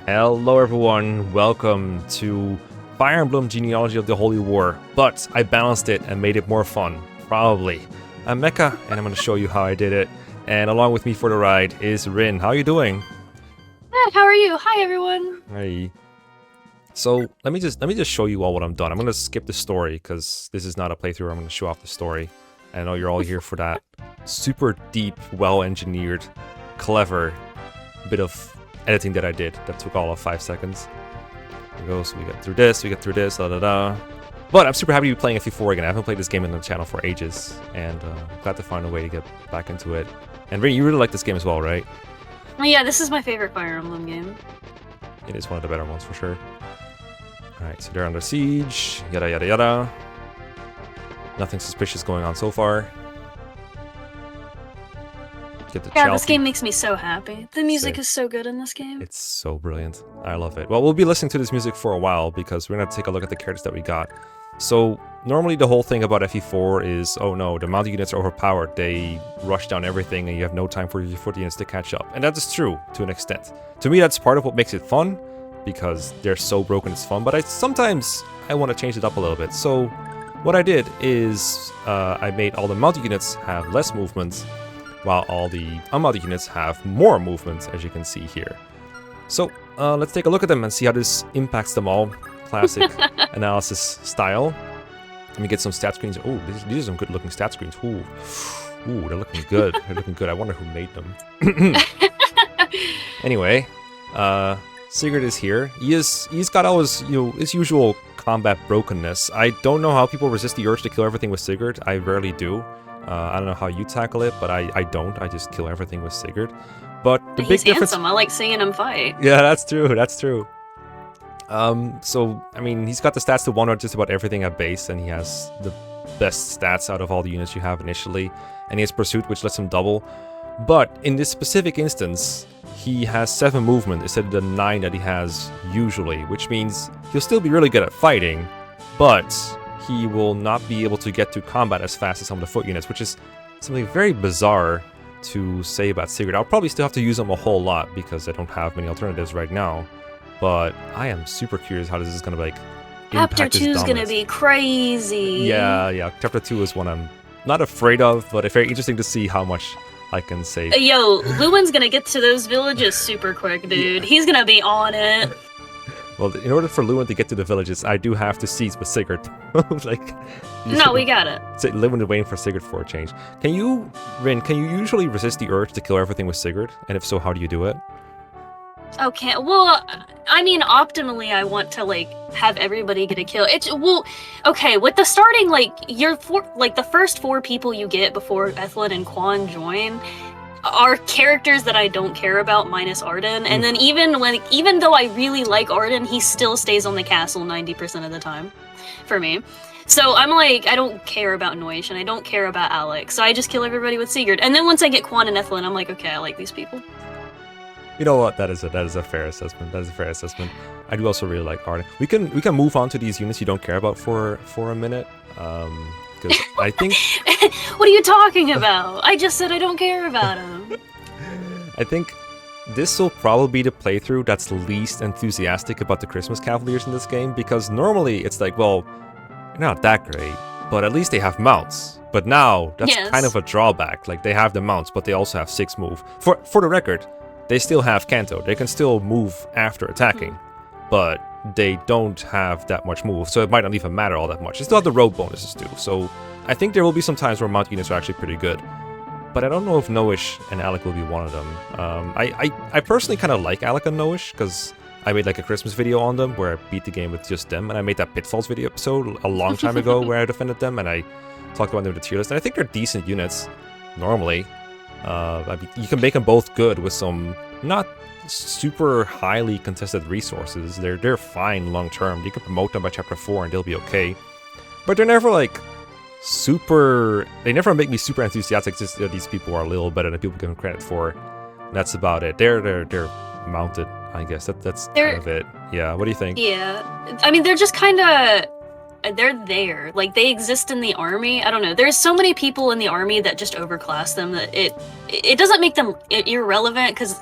Hello everyone, welcome to Fire Emblem Genealogy of the Holy War, but I balanced it and made it more fun, probably. I'm Mecha, and I'm going to show you how I did it, and along with me for the ride is Rin. How are you doing? Good, how are you? Hi everyone! Hi. So, let me just show you all what I'm done. I'm going to skip the story, because this is not a playthrough. I'm going to show off the story. I know you're all here for that super deep, well-engineered, clever bit of editing that I did. That took all of 5 seconds. There we go, so we got through this, da da da. But I'm super happy to be playing FE4 again. I haven't played this game in the channel for ages, and glad to find a way to get back into it. And Rin, you really like this game as well, right? Oh, yeah, this is my favorite Fire Emblem game. It is one of the better ones for sure. Alright, so they're under siege, yada yada yada. Nothing suspicious going on so far. Get the Yeah, this game makes me so happy. The music is so good in this game. It's so brilliant. I love it. Well, we'll be listening to this music for a while because we're going to take a look at the characters that we got. So, normally the whole thing about FE4 is, oh no, the mounted units are overpowered. They rush down everything and you have no time for your foot units to catch up. And that is true to an extent. To me, that's part of what makes it fun because they're so broken it's fun. But sometimes I want to change it up a little bit. So, what I did is I made all the mounted units have less movement, while all the unmounted units have more movement, as you can see here. So, let's take a look at them and see how this impacts them all. Classic analysis style. Let me get some stat screens. Oh, these are some good-looking stat screens. Ooh, they're looking good. They're looking good. I wonder who made them. Anyway, Sigurd is here. He's got all his usual combat brokenness. I don't know how people resist the urge to kill everything with Sigurd. I rarely do. I don't know how you tackle it, but I don't. I just kill everything with Sigurd. But the big difference... handsome. I like seeing him fight. Yeah, that's true. That's true. So, I mean, he's got the stats to one-shot just about everything at base, and he has the best stats out of all the units you have initially. And he has Pursuit, which lets him double. But in this specific instance, he has 7 movement instead of the 9 that he has usually, which means he'll still be really good at fighting, but he will not be able to get to combat as fast as some of the foot units, which is something very bizarre to say about Sigurd. I'll probably still have to use him a whole lot because I don't have many alternatives right now, but I am super curious how this is going to like impact Chapter 2 is going to be crazy. Yeah, Chapter 2 is one I'm not afraid of, but it's very interesting to see how much I can save. Yo, Lewin's going to get to those villages super quick, dude. Yeah. He's going to be on it. Well, in order for Lewin to get to the villages, I do have to seize with Sigurd. No, we got it. So Lewin is waiting for Sigurd for a change. Rin, can you usually resist the urge to kill everything with Sigurd? And if so, how do you do it? Okay, well, I mean, optimally, I want to, like, have everybody get a kill. Okay, with the starting, like, the first 4 people you get before Ethelyn and Quan join are characters that I don't care about, minus Arden. And then even though I really like Arden, he still stays on the castle 90% of the time for me. So I'm like, I don't care about Noish and I don't care about Alex. So I just kill everybody with Sigurd. And then once I get Quan and Ethelyn, I'm like, okay, I like these people. You know what? That is a fair assessment. That is a fair assessment. I do also really like Arden. We can move on to these units you don't care about for a minute. Because I think... What are you talking about? I just said I don't care about him. I think this will probably be the playthrough that's least enthusiastic about the Christmas Cavaliers in this game, because normally it's like, well, they're not that great, but at least they have mounts. But now, that's kind of a drawback. Like, they have the mounts, but they also have 6 move. For the record, they still have Canto. They can still move after attacking, but they don't have that much move, so it might not even matter all that much. They still have the rogue bonuses too, so I think there will be some times where mounted units are actually pretty good. But I don't know if Noish and Alec will be one of them. I personally kind of like Alec and Noish, because I made like a Christmas video on them where I beat the game with just them, and I made that Pitfalls video episode a long time ago where I defended them, and I talked about them in the tier list, and I think they're decent units, normally. I mean, you can make them both good with some not super highly contested resources. They're fine long term. You can promote them by chapter 4 and they'll be okay. But they're never like super... They never make me super enthusiastic. Just these people are a little better than people give them credit for. And that's about it. They're mounted, I guess. That's kind of it. Yeah, what do you think? Yeah. I mean, they're just kind of... They're there. Like, they exist in the army. I don't know. There's so many people in the army that just overclass them that it doesn't make them irrelevant, because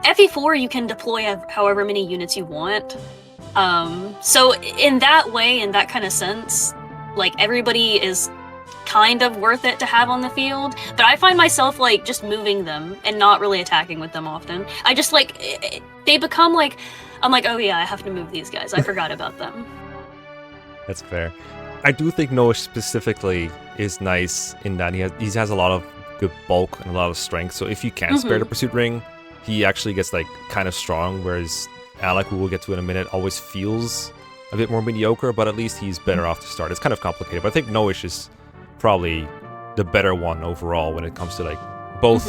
FE4 you can deploy however many units you want. So in that way, in that kind of sense, like everybody is kind of worth it to have on the field, but I find myself like just moving them and not really attacking with them often. I just like they become like I'm like, oh yeah, I have to move these guys. I forgot about them. That's fair. I do think Noah specifically is nice in that he has a lot of good bulk and a lot of strength. So if you can spare the pursuit ring, he actually gets like kind of strong. Whereas Alec, who we'll get to in a minute, always feels a bit more mediocre. But at least he's better off to start. It's kind of complicated, but I think Noah is probably the better one overall when it comes to like both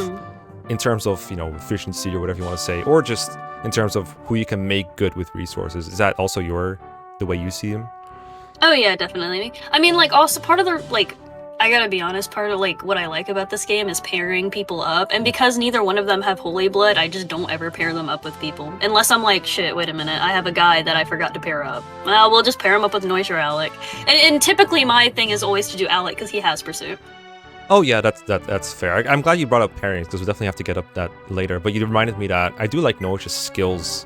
in terms of efficiency or whatever you want to say, or just in terms of who you can make good with resources. Is that also the way you see him? Oh yeah, definitely. I mean, like, also part of the, like, I gotta be honest, part of, like, what I like about this game is pairing people up, and because neither one of them have Holy Blood, I just don't ever pair them up with people. Unless I'm like, shit, wait a minute, I have a guy that I forgot to pair up. Well, we'll just pair him up with Noisher Alec. And typically my thing is always to do Alec, because he has Pursuit. Oh yeah, that's fair. I'm glad you brought up pairings, because we'll definitely have to get up that later, but you reminded me that I do like Noah's skills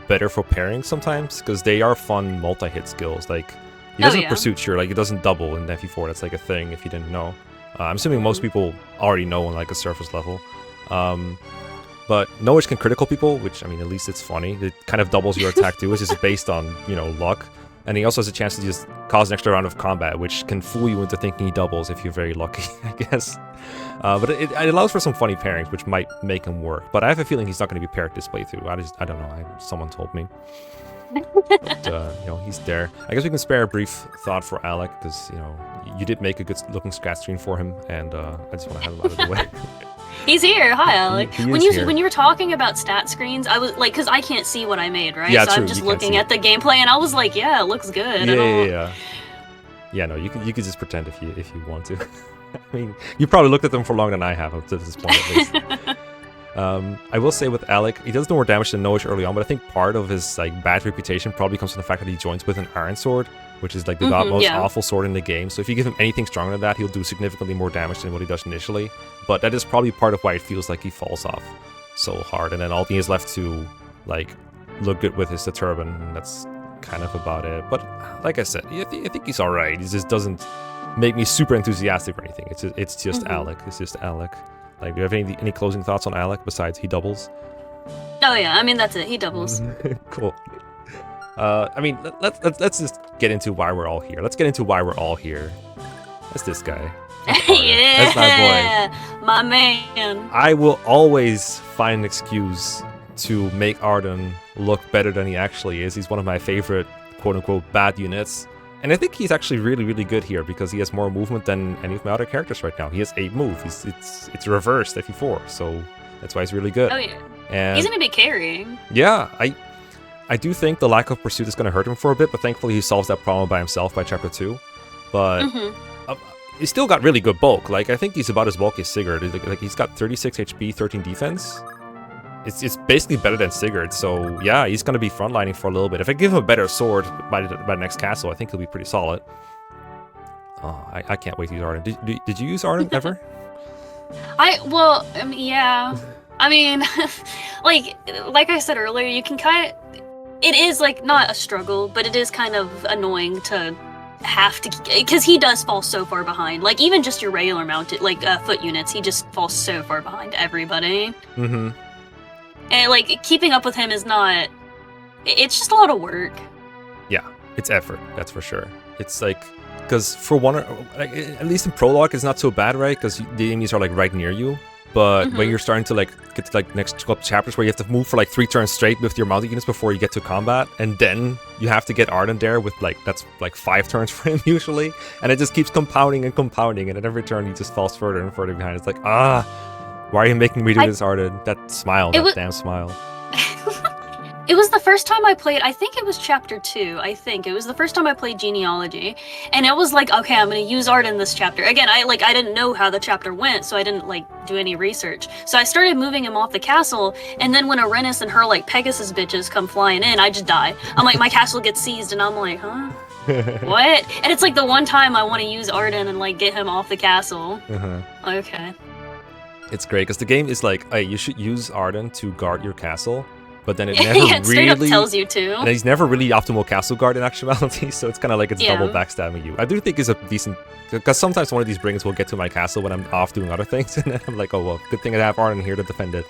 better for pairing sometimes, because they are fun multi-hit skills, like... He doesn't Pursuit, sure, like it doesn't double in FE4, that's like a thing if you didn't know. I'm assuming most people already know on like a surface level. But Noah can critical people, which, I mean, at least it's funny. It kind of doubles your attack too, it's just based on, luck. And he also has a chance to just cause an extra round of combat, which can fool you into thinking he doubles if you're very lucky, I guess. But it allows for some funny pairings, which might make him work. But I have a feeling he's not going to be paired this playthrough. I don't know, someone told me. But, he's there. I guess we can spare a brief thought for Alec, because, you did make a good looking scat screen for him, and I just want to have him out of the way. He's here. Hi, Alec. He when here. you were talking about stat screens, I was like, because I can't see what I made, right? Yeah, so true. I'm just looking at the gameplay, and I was like, yeah, it looks good. Yeah. Yeah, no, you could just pretend if you want to. I mean, you probably looked at them for longer than I have up to this point, at least. I will say with Alec, he does more damage than Noish early on, but I think part of his like bad reputation probably comes from the fact that he joins with an Iron Sword, which is like the most awful sword in the game. So if you give him anything stronger than that, he'll do significantly more damage than what he does initially. But that is probably part of why it feels like he falls off so hard. And then all he has left to like look good with is the turban, and that's kind of about it. But like I said, I think he's all right. He just doesn't make me super enthusiastic or anything. It's just Alec. It's just Alec. Like, do you have any closing thoughts on Alec besides he doubles? Oh yeah, I mean that's it. He doubles. Cool. I mean, let's just get into why we're all here. Let's get into why we're all here. That's this guy. Yeah, that's my boy. My man. I will always find an excuse to make Arden look better than he actually is. He's one of my favorite quote-unquote bad units. And I think he's actually really, really good here because he has more movement than any of my other characters right now. He has 8 moves. It's reversed FE4, so that's why he's really good. Oh yeah. And he's gonna be carrying. Yeah, I do think the lack of pursuit is going to hurt him for a bit, but thankfully he solves that problem by himself by chapter 2. But he's still got really good bulk. Like, I think he's about as bulky as Sigurd. Like he's got 36 HP, 13 defense. It's basically better than Sigurd, so yeah, he's going to be frontlining for a little bit. If I give him a better sword by the next castle, I think he'll be pretty solid. Oh, I can't wait to use Arden. Did you use Arden ever? Yeah. I mean, like I said earlier, you can kind of... It is, like, not a struggle, but it is kind of annoying to have to... Because he does fall so far behind. Like, even just your regular mounted, like, foot units, he just falls so far behind everybody. Mm-hmm. And, like, keeping up with him is not... It's just a lot of work. Yeah, it's effort, that's for sure. It's, like... Because for one... Like, at least in Prologue, it's not so bad, right? Because the enemies are, like, right near you. But when you're starting to, like, get to, like, next couple chapters where you have to move for, like, 3 turns straight with your mounted units before you get to combat, and then you have to get Arden there with, like, that's, like, 5 turns for him, usually. And it just keeps compounding and compounding, and at every turn he just falls further and further behind. It's like, why are you making me do this, Arden? That smile, that damn smile. It was the first time I played, I think it was chapter 2, It was the first time I played Genealogy, and it was like, okay, I'm gonna use Arden this chapter. Again, I didn't know how the chapter went, so I didn't, like, do any research. So I started moving him off the castle, and then when Arenis and her, like, Pegasus bitches come flying in, I just die. I'm like, my castle gets seized, and I'm like, huh? What? And it's like the one time I want to use Arden and, like, get him off the castle. Okay. It's great because the game is like, hey, you should use Arden to guard your castle, but then it never Yeah, it straight up really tells you to. and he's never really optimal castle guard in actuality, so it's kind of like it's Yeah. double backstabbing you. I do think it's a decent, because sometimes one of these brigands will get to my castle when I'm off doing other things, and then I'm like, oh well, good thing I have Arden here to defend it.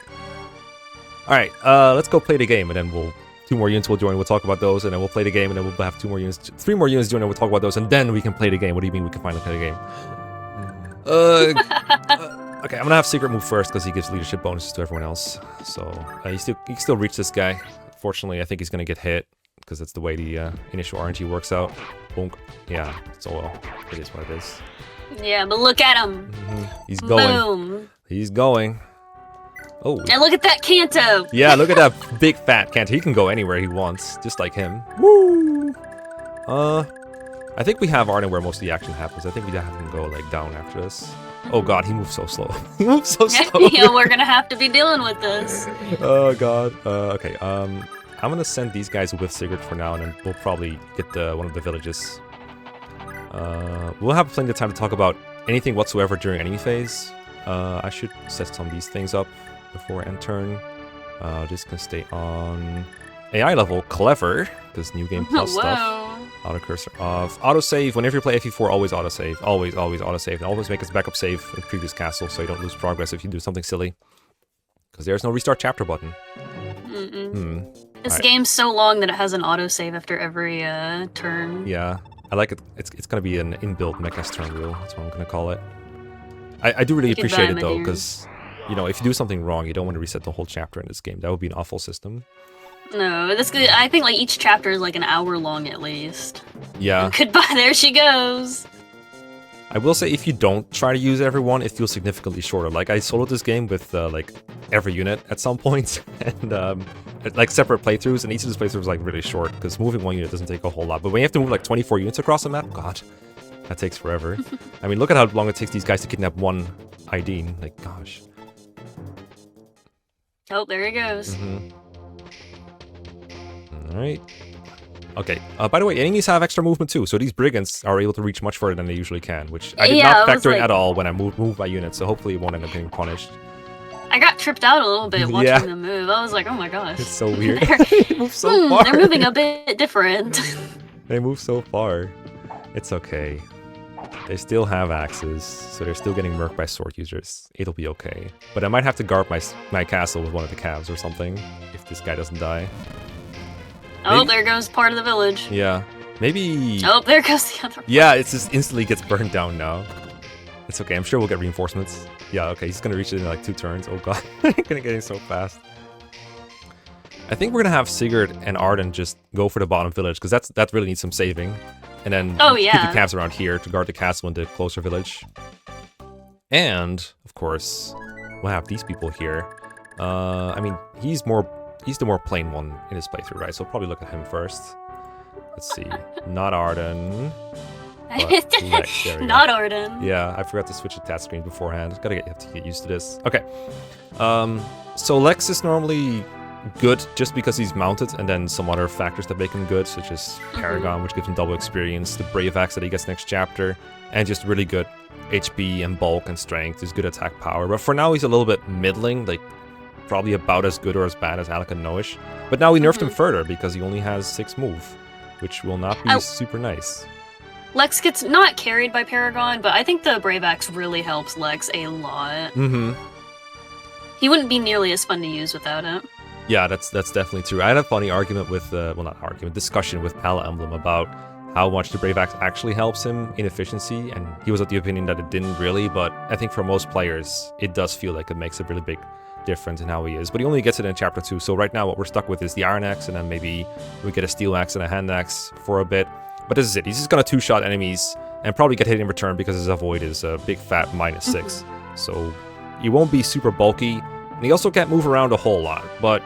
All right, let's go play the game, and then we'll 2 more units will join. We'll talk about those, and then we'll play the game, and then we'll have 2 more units, 3 more units join, and we'll talk about those, and then we can play the game. What do you mean we can finally play the game? Okay, I'm gonna have Sigurd move first because he gives leadership bonuses to everyone else. So he can still reach this guy. Fortunately, I think he's gonna get hit because that's the way the initial RNG works out. Bonk. Yeah, so well, it is what it is. Yeah, but look at him. He's going. Boom. He's going. Oh. And look at that Kanto. Yeah, look at that big fat Kanto. He can go anywhere he wants, just like him. Woo! I think we have Arden where most of the action happens. I think we have him go like down after this. Oh god, he moves so slow. He moves so slow. Yeah, we're gonna have to be dealing with this. Oh god. Okay. I'm gonna send these guys with Sigurd for now, and then we'll probably get one of the villages. We'll have plenty of time to talk about anything whatsoever during enemy phase. I should set some of these things up before end turn. This can stay on AI level. Clever, because new game plus stuff. Auto cursor off. Autosave. Whenever you play FE4, always autosave. Always autosave. And always make us backup save in previous castle so you don't lose progress if you do something silly. Because there's no restart chapter button. This game's so long that it has an autosave after every turn. Yeah. I like it. It's going to be an inbuilt mechas turn rule. That's what I'm going to call it. I do really appreciate it though, because you know, if you do something wrong, you don't want to reset the whole chapter in this game. That would be an awful system. No, I think like each chapter is like an hour long at least. Yeah. Goodbye, there she goes. I will say if you don't try to use everyone, it feels significantly shorter. Like I soloed this game with like every unit at some point, and like separate playthroughs, and each of those playthroughs was like really short because moving one unit doesn't take a whole lot. But when you have to move like 24 units across the map, god, that takes forever. I mean, look at how long it takes these guys to kidnap one ID. Like, gosh. Oh, there he goes. Alright. Okay, by the way, enemies have extra movement too, so these brigands are able to reach much further than they usually can, which I did not factor in at all when I moved my units, so hopefully it won't end up getting punished. I got tripped out a little bit watching them move. I was like, oh my gosh. It's so weird. They move so far. They're moving a bit different. They move so far. It's okay. They still have axes, so they're still getting murked by sword users. It'll be okay. But I might have to guard my castle with one of the calves or something, if this guy doesn't die. Oh, there goes part of the village. Yeah. Maybe... Oh, there goes the other part. Yeah, it just instantly gets burned down now. It's okay, I'm sure we'll get reinforcements. Yeah, okay, he's gonna reach it in like 2 turns. Oh god, I'm gonna get it so fast. I think we're gonna have Sigurd and Arden just go for the bottom village, because that really needs some saving. And then keep the calves around here to guard the castle in the closer village. And, of course, we'll have these people here. I mean, he's the more plain one in this playthrough, right? So we'll probably look at him first. Let's see. Not Arden. Lex, Not Arden. Yeah, I forgot to switch the tat screen beforehand. Have to get used to this. Okay. So Lex is normally good just because he's mounted, and then some other factors that make him good, such as Paragon, which gives him double experience, the Brave Axe that he gets next chapter, and just really good HP and bulk and strength. He's good attack power. But for now, he's a little bit middling, like probably about as good or as bad as Alec and Noish. But now we nerfed him further because he only has 6 move, which will not be super nice. Lex gets not carried by Paragon, but I think the Brave Axe really helps Lex a lot. He wouldn't be nearly as fun to use without it. Yeah, that's definitely true. I had a funny argument with, discussion with Pala Emblem about how much the Brave Axe actually helps him in efficiency, and he was of the opinion that it didn't really, but I think for most players, it does feel like it makes a really big difference in how he is. But he only gets it in chapter 2, so right now what we're stuck with is the Iron Axe, and then maybe we get a Steel Axe and a Hand Axe for a bit. But this is it. He's just gonna 2-shot enemies and probably get hit in return because his avoid is a big fat -6. So he won't be super bulky, and he also can't move around a whole lot, but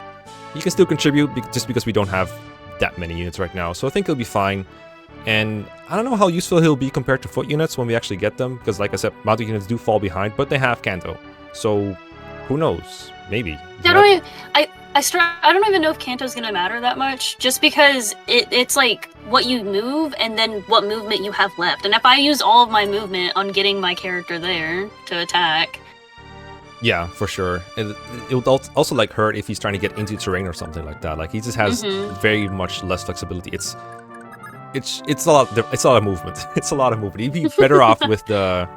he can still contribute just because we don't have that many units right now. So I think he'll be fine. And I don't know how useful he'll be compared to foot units when we actually get them, because like I said, mounted units do fall behind, but they have Kanto. So who knows? Maybe. I don't even know if Kanto's gonna matter that much, just because it's like what you move and then what movement you have left. And if I use all of my movement on getting my character there to attack, Yeah, for sure. And it would also like hurt if he's trying to get into terrain or something like that. Like he just has very much less flexibility. It's a lot. It's a lot of movement. It's a lot of movement. He'd be better off with the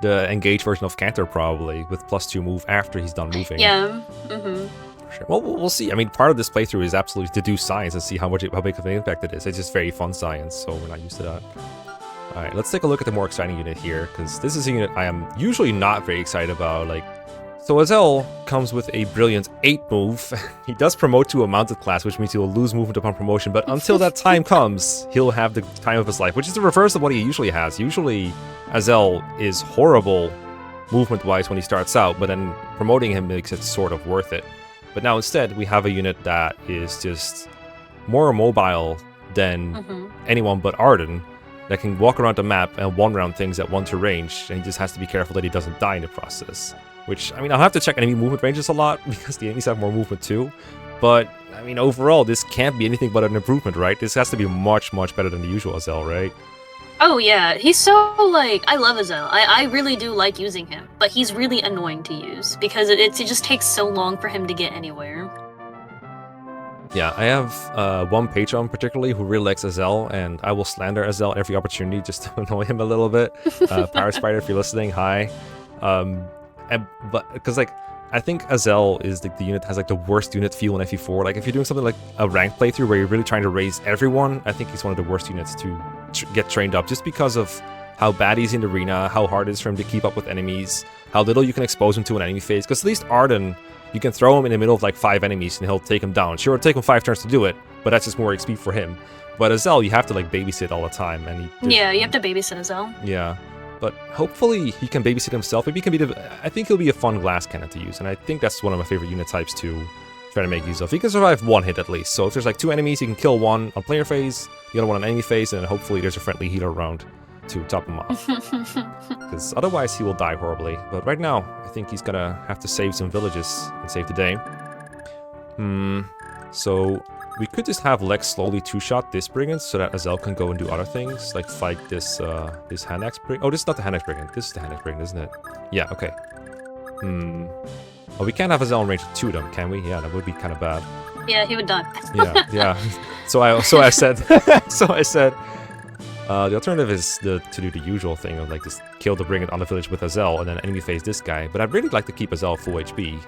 engaged version of Cantor probably with +2 move after he's done moving. Yeah. Sure. Well, we'll see. I mean, part of this playthrough is absolutely to do science and see how big of an impact it is. It's just very fun science, so we're not used to that. All right, let's take a look at the more exciting unit here, because this is a unit I am usually not very excited about. Like, so Azel comes with a brilliant 8 move. He does promote to a mounted class, which means he will lose movement upon promotion, but until that time comes, he'll have the time of his life, which is the reverse of what he usually has. Usually, Azel is horrible movement-wise when he starts out, but then promoting him makes it sort of worth it. But now instead, we have a unit that is just more mobile than anyone but Arden, that can walk around the map and one-round things at 1 to range, and he just has to be careful that he doesn't die in the process. Which, I mean, I'll have to check enemy movement ranges a lot, because the enemies have more movement too. But, I mean, overall, this can't be anything but an improvement, right? This has to be much, much better than the usual Azel, right? Oh yeah, he's so, like, I love Azel. I really do like using him, but he's really annoying to use, because it just takes so long for him to get anywhere. Yeah, I have one patron particularly who really likes Azel, and I will slander Azel every opportunity just to annoy him a little bit. Power Spider, if you're listening, hi. But because, like, I think Azel is like the unit that has like the worst unit feel in FE4. Like, if you're doing something like a ranked playthrough where you're really trying to raise everyone, I think he's one of the worst units to get trained up, just because of how bad he's in the arena, how hard it is for him to keep up with enemies, how little you can expose him to an enemy phase. Because at least Arden, you can throw him in the middle of like 5 enemies and he'll take him down. Sure, it'll take him 5 turns to do it, but that's just more XP for him. But Azel, you have to like babysit all the time, and yeah, you have to babysit Azel. Yeah. But hopefully he can babysit himself. Maybe he can be I think he'll be a fun glass cannon to use, and I think that's one of my favorite unit types to try to make use of. He can survive 1 hit at least, so if there's like 2 enemies, he can kill 1 on player phase, the other one on enemy phase, and then hopefully there's a friendly healer around to top him off. Because otherwise he will die horribly. But right now, I think he's gonna have to save some villages and save the day. So we could just have Lex slowly 2-shot this Brigand so that Azel can go and do other things, like fight this this hand axe Brigand. Oh, this is not the hand axe Brigand. This is the hand axe Brigand, isn't it? Yeah, okay. Oh, we can't have Azel in range of 2 of them, can we? Yeah, that would be kind of bad. Yeah, he would die. Yeah. So I said, the alternative is to do the usual thing of like just kill the Brigand on the village with Azel and then enemy phase this guy. But I'd really like to keep Azel full HP.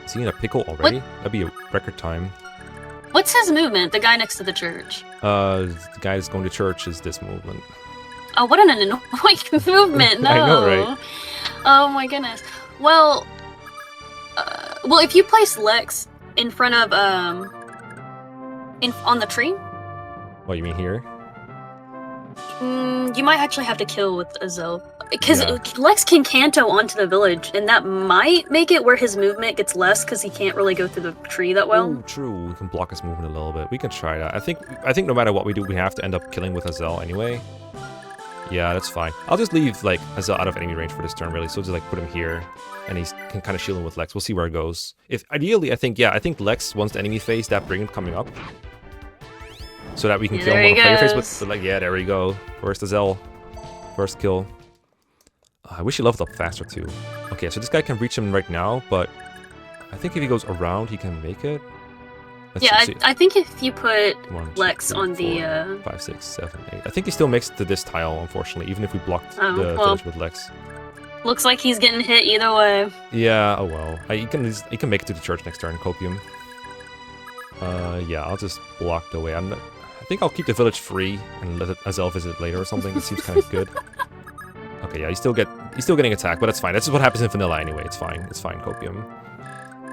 Is he in a pickle already? That'd be a record time. What's his movement? The guy next to the church. The guy that's going to church is this movement. Oh, what an annoying movement! No. I know, right? Oh my goodness. Well, if you place Lex in front of on the tree. What, you mean here? You might actually have to kill with Azel. Because Lex can canto onto the village, and that might make it where his movement gets less because he can't really go through the tree that well. Ooh, true. We can block his movement a little bit. We can try that. I think no matter what we do, we have to end up killing with Azel anyway. Yeah, that's fine. I'll just leave like Azel out of enemy range for this turn, really. So just like put him here, and he can kind of shield him with Lex. We'll see where it goes. If ideally, I think Lex wants the enemy phase that Brigand coming up, so that we can kill him on the player phase. But like, yeah, there we go. First Azel, first kill. I wish he leveled up faster too. Okay, so this guy can reach him right now, but I think if he goes around, he can make it. I think if you put 1, 2, Lex 3, on 4, the 5, 6, 7, 8. I think he still makes it to this tile, unfortunately, even if we blocked the village with Lex. Looks like he's getting hit either way. Yeah, oh well. He can make it to the church next turn, Copium. Yeah, I'll just block the way. I think I'll keep the village free and let Azel visit later or something. It seems kind of good. Okay, yeah, he's still getting attacked, but that's fine. That's just what happens in vanilla anyway. It's fine. It's fine, Copium.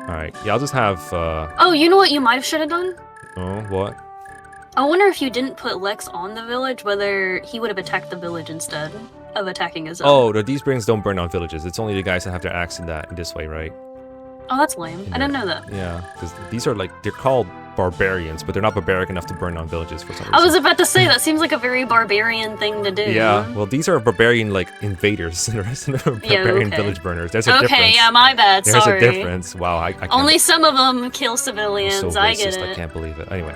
Alright, yeah, I'll just have, Oh, you know what you might have done? Oh, what? I wonder if you didn't put Lex on the village, whether he would have attacked the village instead of attacking Azel. Oh, these Brigands don't burn on villages. It's only the guys that have their axe in this way, right? Oh, that's lame. I didn't know that. Yeah, because these are like, they're called barbarians, but they're not barbaric enough to burn on villages for some reason. I was about to say, that seems like a very barbarian thing to do. Yeah, well, these are barbarian, like, invaders, and the rest of them are barbarian village burners. There's a difference. Okay, yeah, my bad, sorry. There's a difference. Wow, I can't... Only some of them kill civilians, so I racist, get it. I can't believe it. Anyway.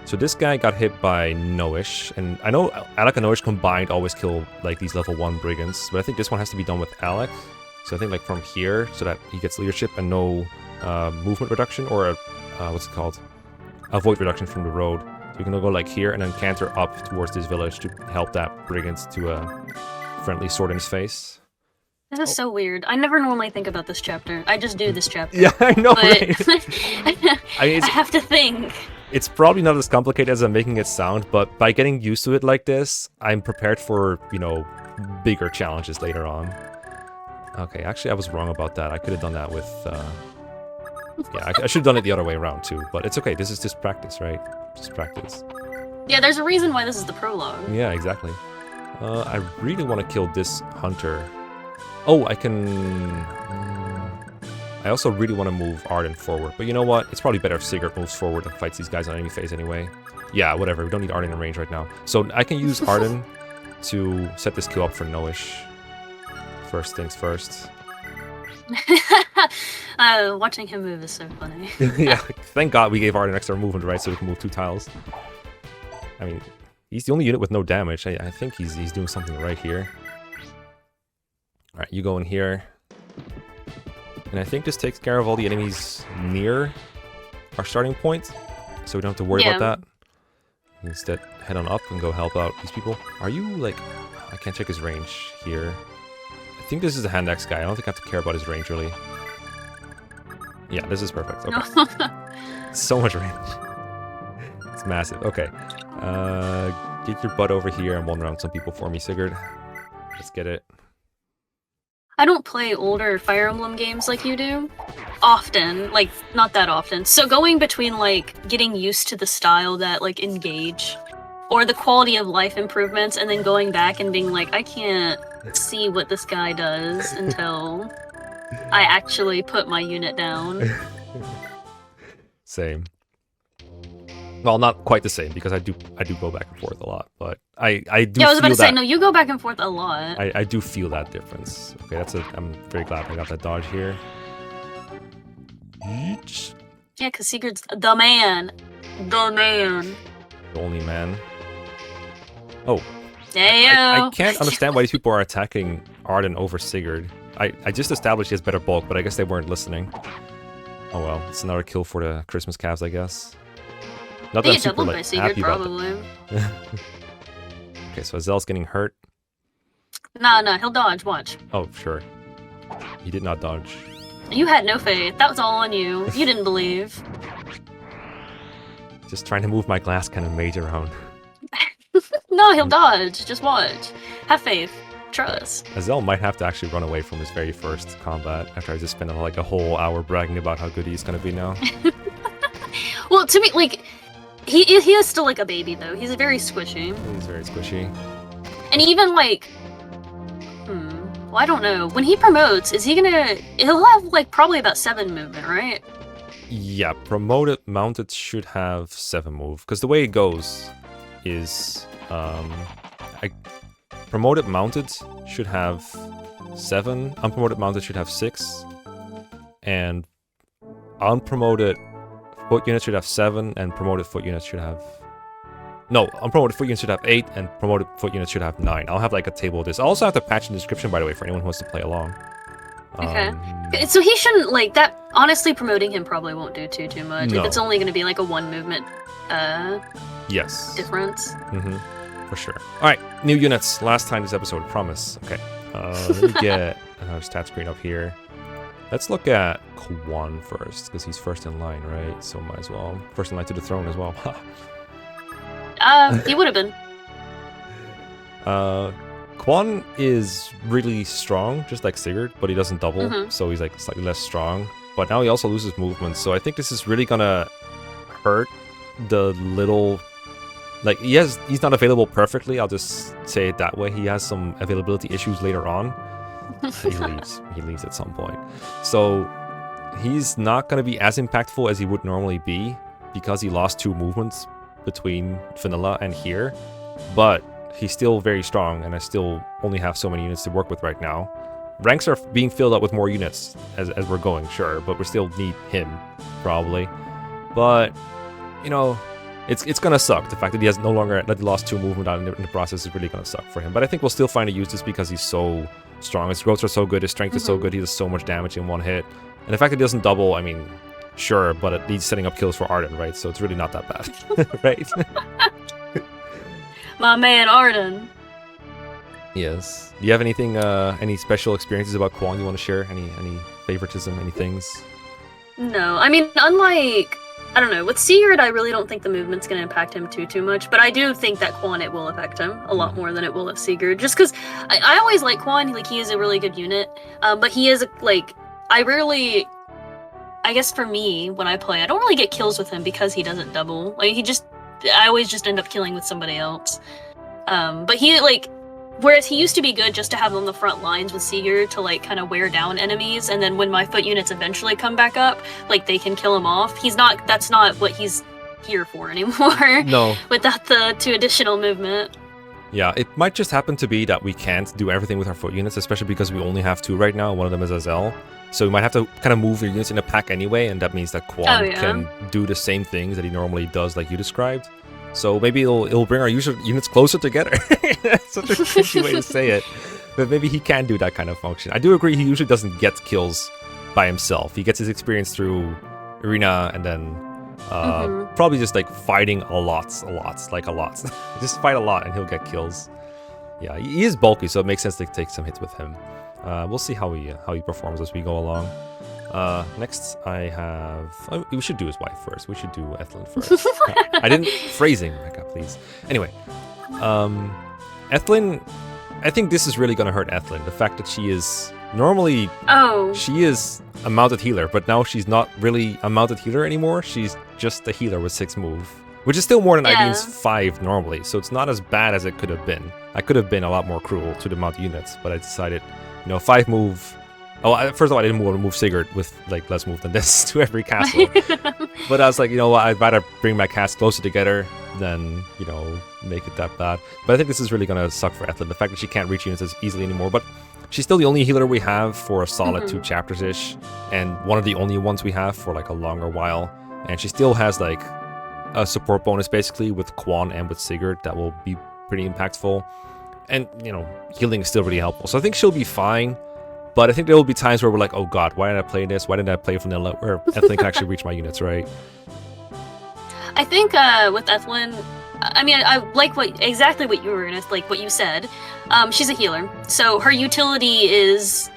So this guy got hit by Noish, and I know Alec and Noish combined always kill like these level 1 brigands, but I think this one has to be done with Alec. So I think like from here, so that he gets leadership and no movement reduction, or what's it called? Avoid reduction from the road. So you can go like here and then canter up towards this village to help that brigand to a friendly sword in his face. This is so weird. I never normally think about this chapter. I just do this chapter. Yeah, I know, but right? I have to think. It's probably not as complicated as I'm making it sound, but by getting used to it like this, I'm prepared for, you know, bigger challenges later on. Okay, actually I was wrong about that. I could have done that with, yeah, I should have done it the other way around too, but it's okay. This is just practice, right? Just practice. Yeah, there's a reason why this is the prologue. Yeah, exactly. I really want to kill this hunter. Oh, I can... I also really want to move Arden forward, but you know what? It's probably better if Sigurd moves forward and fights these guys on enemy phase anyway. Yeah, whatever. We don't need Arden in range right now. So I can use Arden to set this kill up for Noish. First things first. Watching him move is so funny. Yeah, thank God we gave Arden extra movement, right? So we can move 2 tiles. I mean, he's the only unit with no damage. I think he's doing something right here. Alright, you go in here. And I think this takes care of all the enemies near our starting point. So we don't have to worry about that. Instead, head on up and go help out these people. Are you, like... I can't check his range here. I think this is a hand axe guy. I don't think I have to care about his range, really. Yeah, this is perfect. Okay. So much range. It's massive. Okay. Get your butt over here and one around some people for me, Sigurd. Let's get it. I don't play older Fire Emblem games like you do. Often. Like, not that often. So going between, like, getting used to the style that, like, engage, or the quality of life improvements, and then going back and being like, I can't see what this guy does until I actually put my unit down. Same. Well, not quite the same, because I do go back and forth a lot, but I do. Yeah, I was about to say, that, no, you go back and forth a lot. I do feel that difference. Okay, I'm very glad I got that dodge here. Yeesh. Yeah, because Sigurd's the man. The man. The only man. Oh. Yeah. I can't understand why these people are attacking Arden over Sigurd. I just established he has better bulk, but I guess they weren't listening. Oh well, it's another kill for the Christmas calves, I guess. Not that I'm super, like, happy probably. about that. Okay, so Azel's getting hurt. Nah, he'll dodge, watch. Oh, sure. He did not dodge. You had no faith. That was all on you. You didn't believe. Just trying to move my glass kind of mage around. No, he'll dodge. Just watch. Have faith. Trust. Azel might have to actually run away from his very first combat after I just spent like a whole hour bragging about how good he's gonna be now. Well, to me, like... He is still like a baby, though. He's very squishy. He's very squishy. And even, like... Well, I don't know. When he promotes, is he gonna... He'll have, like, probably about 7 movement, right? Yeah, promoted mounted should have 7 move. Because the way it goes is... promoted mounted should have 7. Unpromoted mounted should have 6. And unpromoted... foot units should have 7, and promoted foot units should have... No, unpromoted foot units should have 8, and promoted foot units should have 9. I'll have like a table of this. I'll also have to patch in the description, by the way, for anyone who wants to play along. Okay. So he shouldn't, like, that... Honestly, promoting him probably won't do too much. No. If it's only going to be like a 1 movement yes. difference. For sure. Alright, new units. Last time this episode, promise. Okay. Let me get another stat screen up here. Let's look at Quan first, because he's first in line, right? So might as well. First in line to the throne as well. He would have been. Quan is really strong, just like Sigurd, but he doesn't double, so he's like slightly less strong. But now he also loses movement, so I think this is really gonna hurt the little... Like, he's not available perfectly, I'll just say it that way. He has some availability issues later on. He leaves at some point. So he's not going to be as impactful as he would normally be because he lost 2 movements between vanilla and here. But he's still very strong, and I still only have so many units to work with right now. Ranks are being filled up with more units as we're going, sure, but we still need him, probably. But, you know, it's gonna suck. The fact that he has that he lost 2 movement out in the process is really gonna suck for him. But I think we'll still find a use just because he's so strong. His growths are so good, his strength is so good, he does so much damage in one hit. And the fact that he doesn't double, I mean, sure, but he's setting up kills for Arden, right? So it's really not that bad, right? My man Arden. Yes. Do you have anything, any special experiences about Kwon you want to share? Any favoritism, any things? No, I mean, unlike, I don't know, with Sigurd, I really don't think the movement's going to impact him too much, but I do think that Kwon, it will affect him a lot more than it will of Sigurd, just because I always like Kwon, like, he is a really good unit, but he is, like, I guess for me, when I play, I don't really get kills with him because he doesn't double. Like, I always just end up killing with somebody else. But he, like, whereas he used to be good just to have on the front lines with Sigurd to, like, kind of wear down enemies, and then when my foot units eventually come back up, like, they can kill him off. That's not what he's here for anymore. No. Without the 2 additional movement. Yeah, it might just happen to be that we can't do everything with our foot units, especially because we only have 2 right now. One of them is Azel. So we might have to kind of move the units in a pack anyway, and that means that Kwon can do the same things that he normally does, like you described. So maybe it'll bring our units closer together. That's such a crazy way to say it. But maybe he can do that kind of function. I do agree he usually doesn't get kills by himself. He gets his experience through Arena and then probably just like fighting a lot. Just fight a lot and he'll get kills. Yeah, he is bulky, so it makes sense to take some hits with him. We'll see how he performs as we go along. Next, I have... we should do his wife first. We should do Ethlyn first. I didn't... Phrasing, Becca, please. Anyway, Ethlyn... I think this is really going to hurt Ethlyn. The fact that she is... Normally, she is a mounted healer, but now she's not really a mounted healer anymore. She's just a healer with 6 move, which is still more than Irene's 5 normally, so it's not as bad as it could have been. I could have been a lot more cruel to the mounted units, but I decided, 5 move... first of all, I didn't want to move Sigurd with, like, less move than this to every castle. But I was like, you know what, I'd rather bring my cast closer together than, make it that bad. But I think this is really going to suck for Ethlyn, the fact that she can't reach units as easily anymore. But she's still the only healer we have for a solid 2 chapters-ish, and one of the only ones we have for, like, a longer while. And she still has, like, a support bonus, basically, with Kwon and with Sigurd that will be pretty impactful. And, healing is still really helpful. So I think she'll be fine. But I think there will be times where we're like, oh god, why did I play this? Why didn't I play vanilla? Where Ethlyn can actually reach my units, right? I think with Ethlyn, I mean, I like exactly what you were gonna, like what you said. She's a healer, so her utility is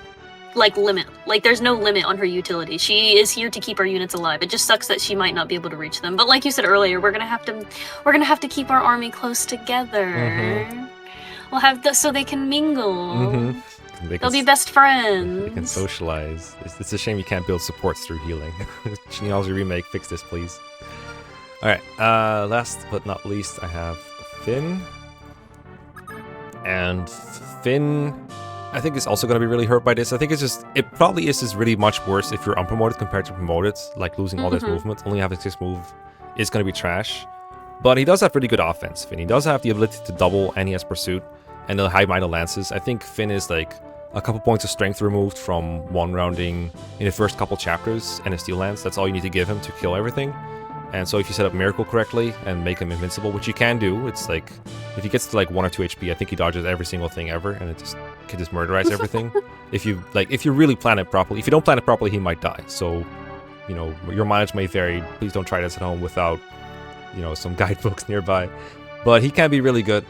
like limit. Like there's no limit on her utility. She is here to keep our units alive. It just sucks that she might not be able to reach them. But like you said earlier, we're gonna have to keep our army close together. We'll have so they can mingle. They'll be best friends. They can socialize. It's a shame you can't build supports through healing. Genealogy Remake, fix this, please. Alright, last but not least, I have Finn. And Finn, I think, is also going to be really hurt by this. I think it probably is just really much worse if you're unpromoted compared to promoted. Like losing all this movement, only having 6 move is going to be trash. But he does have pretty good offense, Finn. He does have the ability to double, and he has pursuit. And the high minded lances. I think Finn is like a couple points of strength removed from 1 rounding in the first couple chapters, and a steel lance. That's all you need to give him to kill everything. And so if you set up Miracle correctly and make him invincible, which you can do, it's like if he gets to like 1 or 2 HP, I think he dodges every single thing ever, and it just can just murderize everything. If you really plan it properly. If you don't plan it properly, he might die. So, your mileage may vary. Please don't try this at home without, some guidebooks nearby. But he can be really good.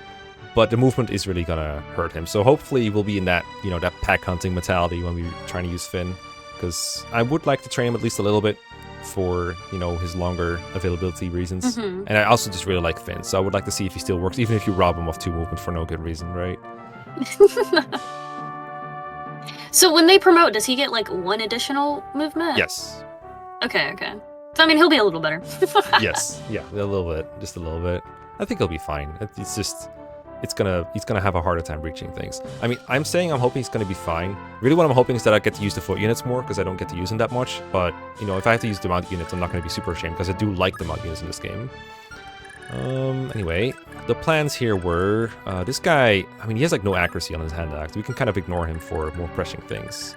But the movement is really gonna hurt him. So hopefully we'll be in that, that pack hunting mentality when we're trying to use Finn. Because I would like to train him at least a little bit for, his longer availability reasons. And I also just really like Finn. So I would like to see if he still works, even if you rob him of 2 movement for no good reason, right? So when they promote, does he get like 1 additional movement? Yes. Okay. So I mean, he'll be a little better. Yes. Yeah, a little bit. Just a little bit. I think he'll be fine. It's just... he's gonna have a harder time reaching things. I mean, I'm hoping he's gonna be fine. Really what I'm hoping is that I get to use the foot units more, because I don't get to use them that much. But, if I have to use the mount units, I'm not gonna be super ashamed, because I do like the mount units in this game. Anyway, the plans here were, this guy, I mean, he has like no accuracy on his hand axe. We can kind of ignore him for more pressing things.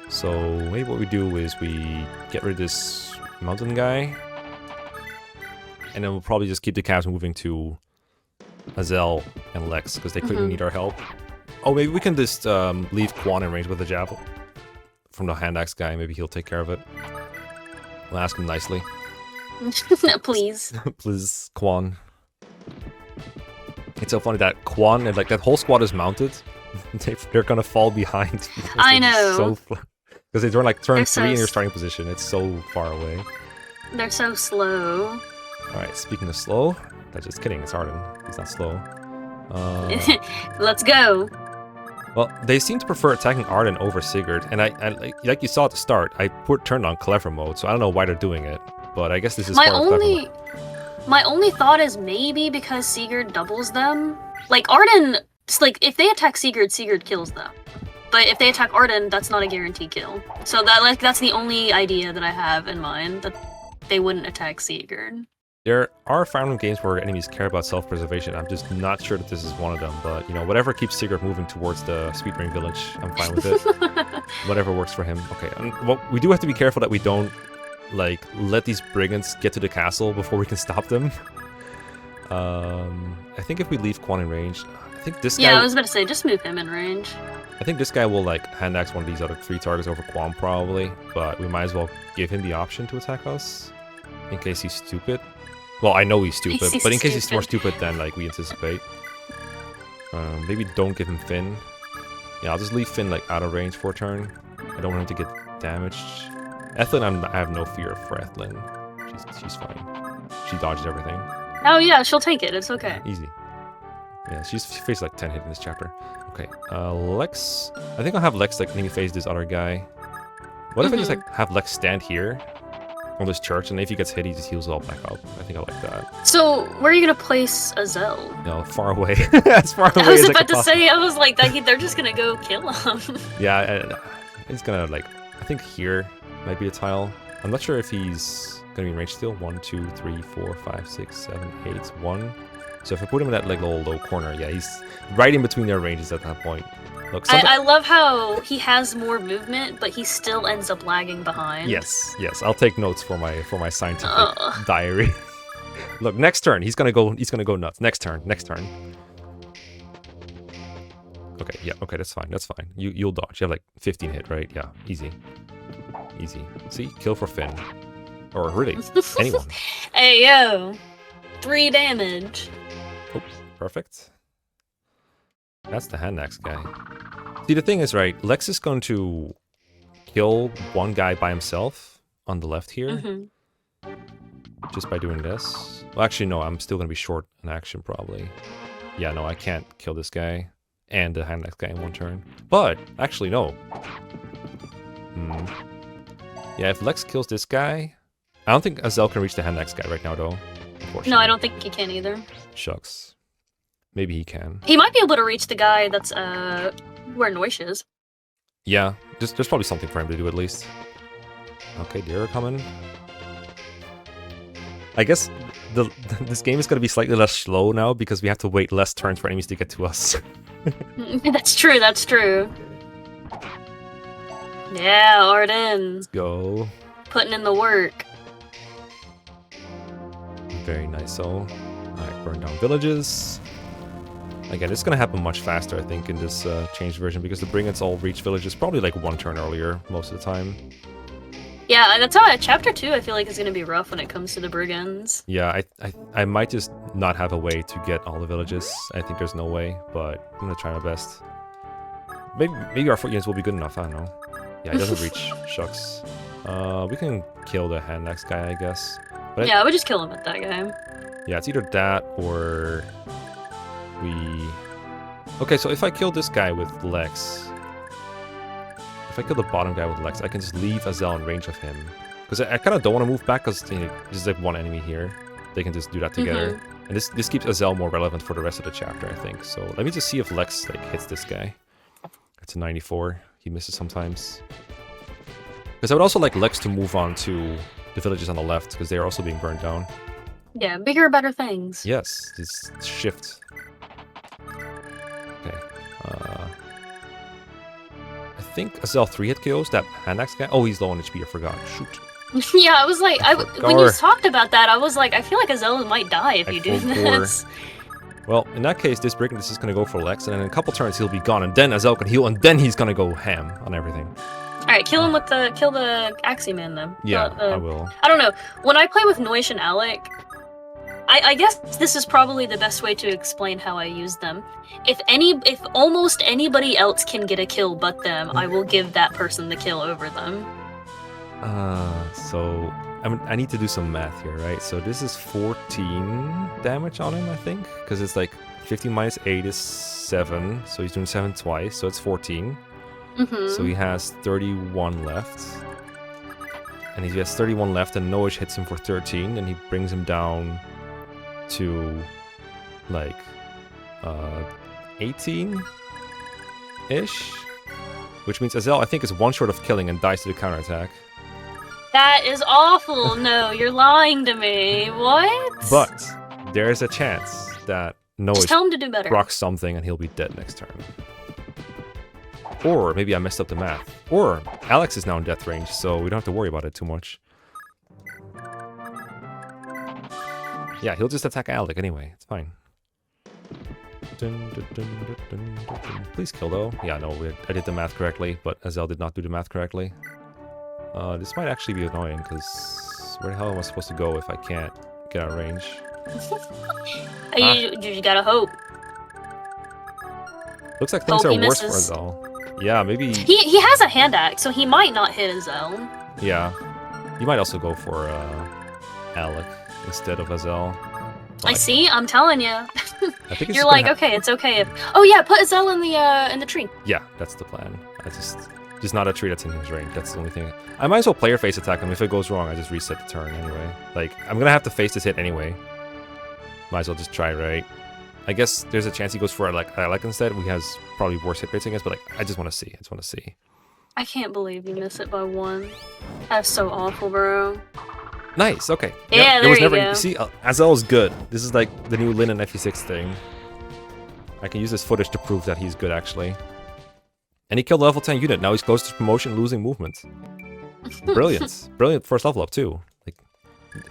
So maybe what we do is we get rid of this mountain guy. And then we'll probably just keep the Cavs moving to Azel and Lex, because they clearly need our help. Oh, maybe we can just leave Quan in range with the jab from the hand axe guy. Maybe he'll take care of it. We'll ask him nicely. Please. Please, Quan. It's so funny that Quan and like that whole squad is mounted. They're gonna fall behind. I know. Because they turn They're 3 in your starting position. It's so far away. They're so slow. Alright, speaking of slow, that's just kidding, it's Arden. He's not slow. Let's go. Well, they seem to prefer attacking Arden over Sigurd, and I like you saw at the start, I turned on clever mode, so I don't know why they're doing it, but I guess this is my only thought is maybe because Sigurd doubles them. Like Arden, just like if they attack Sigurd, Sigurd kills them. But if they attack Arden, that's not a guaranteed kill. So that's the only idea that I have in mind, that they wouldn't attack Sigurd. There are Fire Emblem games where enemies care about self-preservation. I'm just not sure that this is one of them, but you know, whatever keeps Sigurd moving towards the Sweet Rain Village, I'm fine with it. Whatever works for him. Okay, well, we do have to be careful that we don't like let these brigands get to the castle before we can stop them. I think if we leave Quan in range, I think this guy... Yeah, I was about to say, just move him in range. I think this guy will like hand axe one of these other 3 targets over Quan probably, but we might as well give him the option to attack us in case he's stupid. Well, I know he's stupid, but in case he's more stupid than like we anticipate. Maybe don't give him Finn. Yeah, I'll just leave Finn like out of range for a turn. I don't want him to get damaged. Ethlyn, I have no fear for Ethlyn. She's fine. She dodges everything. Oh yeah, she'll take it. It's okay. Easy. Yeah, she faced like 10 hit in this chapter. Okay, Lex. I think I'll have Lex like enemy face this other guy. What if I just like have Lex stand here on this church, and if he gets hit, he just heals all back up. I think I like that. So where are you gonna place Azel? No, far away. As far away I was as about to say, I was like, they're just gonna go kill him. Yeah, he's gonna like. I think here might be a tile. I'm not sure if he's gonna be in range still. 1, 2, 3, 4, 5, 6, 7, 8, 1. So if I put him in that like little low corner, yeah, he's right in between their ranges at that point. Look, I love how he has more movement, but he still ends up lagging behind. Yes, I'll take notes for my scientific diary. Look, next turn he's gonna go nuts. Next turn. Okay, yeah, okay, that's fine. You'll dodge. You have like 15 hit, right? Yeah, easy. See, kill for Finn, or really anyone. Hey yo, 3 damage. Oh, perfect. That's the hand axe guy. See, the thing is, right, Lex is going to kill one guy by himself on the left here. Just by doing this. Well, actually, no, I'm still going to be short in action, probably. Yeah, no, I can't kill this guy and the hand axe guy in one turn. But, actually, no. Yeah, if Lex kills this guy... I don't think Azel can reach the hand axe guy right now, though. No, I don't think he can either. Shucks. Maybe he can. He might be able to reach the guy that's where Noish is. Yeah, there's probably something for him to do at least. Okay, they're coming. I guess this game is going to be slightly less slow now because we have to wait less turns for enemies to get to us. That's true. Yeah, Arden. Let's go. Putting in the work. Very nice, so. Alright, burn down villages. Again, it's going to happen much faster, I think, in this changed version, because the Brigands all reach villages probably like 1 turn earlier most of the time. Yeah, that's how Chapter 2 I feel like is going to be rough when it comes to the Brigands. Yeah, I might just not have a way to get all the villages. I think there's no way, but I'm going to try my best. Maybe our foot units will be good enough, I don't know. Yeah, he doesn't reach. Shucks. We can kill the hand axe guy, I guess. But yeah, I would just kill him at that guy. Yeah, it's either that or... Okay, so if I kill this guy with Lex... If I kill the bottom guy with Lex, I can just leave Azel in range of him. Because I kind of don't want to move back, because there's like one enemy here. They can just do that together. And this keeps Azel more relevant for the rest of the chapter, I think. So let me just see if Lex like hits this guy. It's a 94. He misses sometimes. Because I would also like Lex to move on to the villages on the left, because they're also being burned down. Yeah, bigger, better things. Yes, this shift. Okay. I think Azel 3 hit kills that hand axe guy. Oh, he's low on HP, I forgot. Shoot. Yeah, I was like, when you Gar. talked about that, I was like, I feel like Azel might die if you do FE4. this. Well, in that case, this Brigand is just gonna go for Lex, and then in a couple turns he'll be gone, and then Azel can heal, and then he's gonna go ham on everything. Alright, kill him with the Axeman then. Yeah, I will. I don't know. When I play with Noish and Alec, I guess this is probably the best way to explain how I use them. If almost anybody else can get a kill but them, I will give that person the kill over them. So I need to do some math here, right? So this is 14 damage on him, I think, because it's like 15 minus 8 is 7, so he's doing 7 twice, so it's 14. So he has 31 left. And if he has 31 left and Noish hits him for 13, and he brings him down to like 18-ish, which means Azel, I think, is one short of killing and dies to the counterattack. That is awful. No, you're lying to me. What? But there is a chance that Just tell Noish him to do better. procs something and he'll be dead next turn. Or maybe I messed up the math. Or Alex is now in death range, so we don't have to worry about it too much. Yeah, he'll just attack Alec anyway. It's fine. Please kill, though. Yeah, no, I did the math correctly, but Azel did not do the math correctly. This might actually be annoying, because where the hell am I supposed to go if I can't get out of range? You gotta hope. Looks like things Hope are he worse for misses. Azel. Yeah, maybe... He has a hand axe, so he might not hit Azel. Yeah. You might also go for Alec instead of Azel. I see. I'm telling you. I think it's You're like, okay, it's okay if. Oh yeah, put Azel in the tree. Yeah, that's the plan. Just not a tree that's in his range. That's the only thing. I might as well player face attack him. If it goes wrong, I just reset the turn anyway. Like, I'm gonna have to face this hit anyway. Might as well just try, right? I guess there's a chance he goes for like Alec instead. He has probably worse hit rates against, but like, I just want to see. I can't believe you miss it by 1. That's so awful, bro. Nice. Okay. Yeah, there you go. See, Azel is good. This is like the new Lin and FE6 thing. I can use this footage to prove that he's good, actually. And he killed a level 10 unit. Now he's close to promotion, losing movement. Brilliant. Brilliant first level up, too. Like,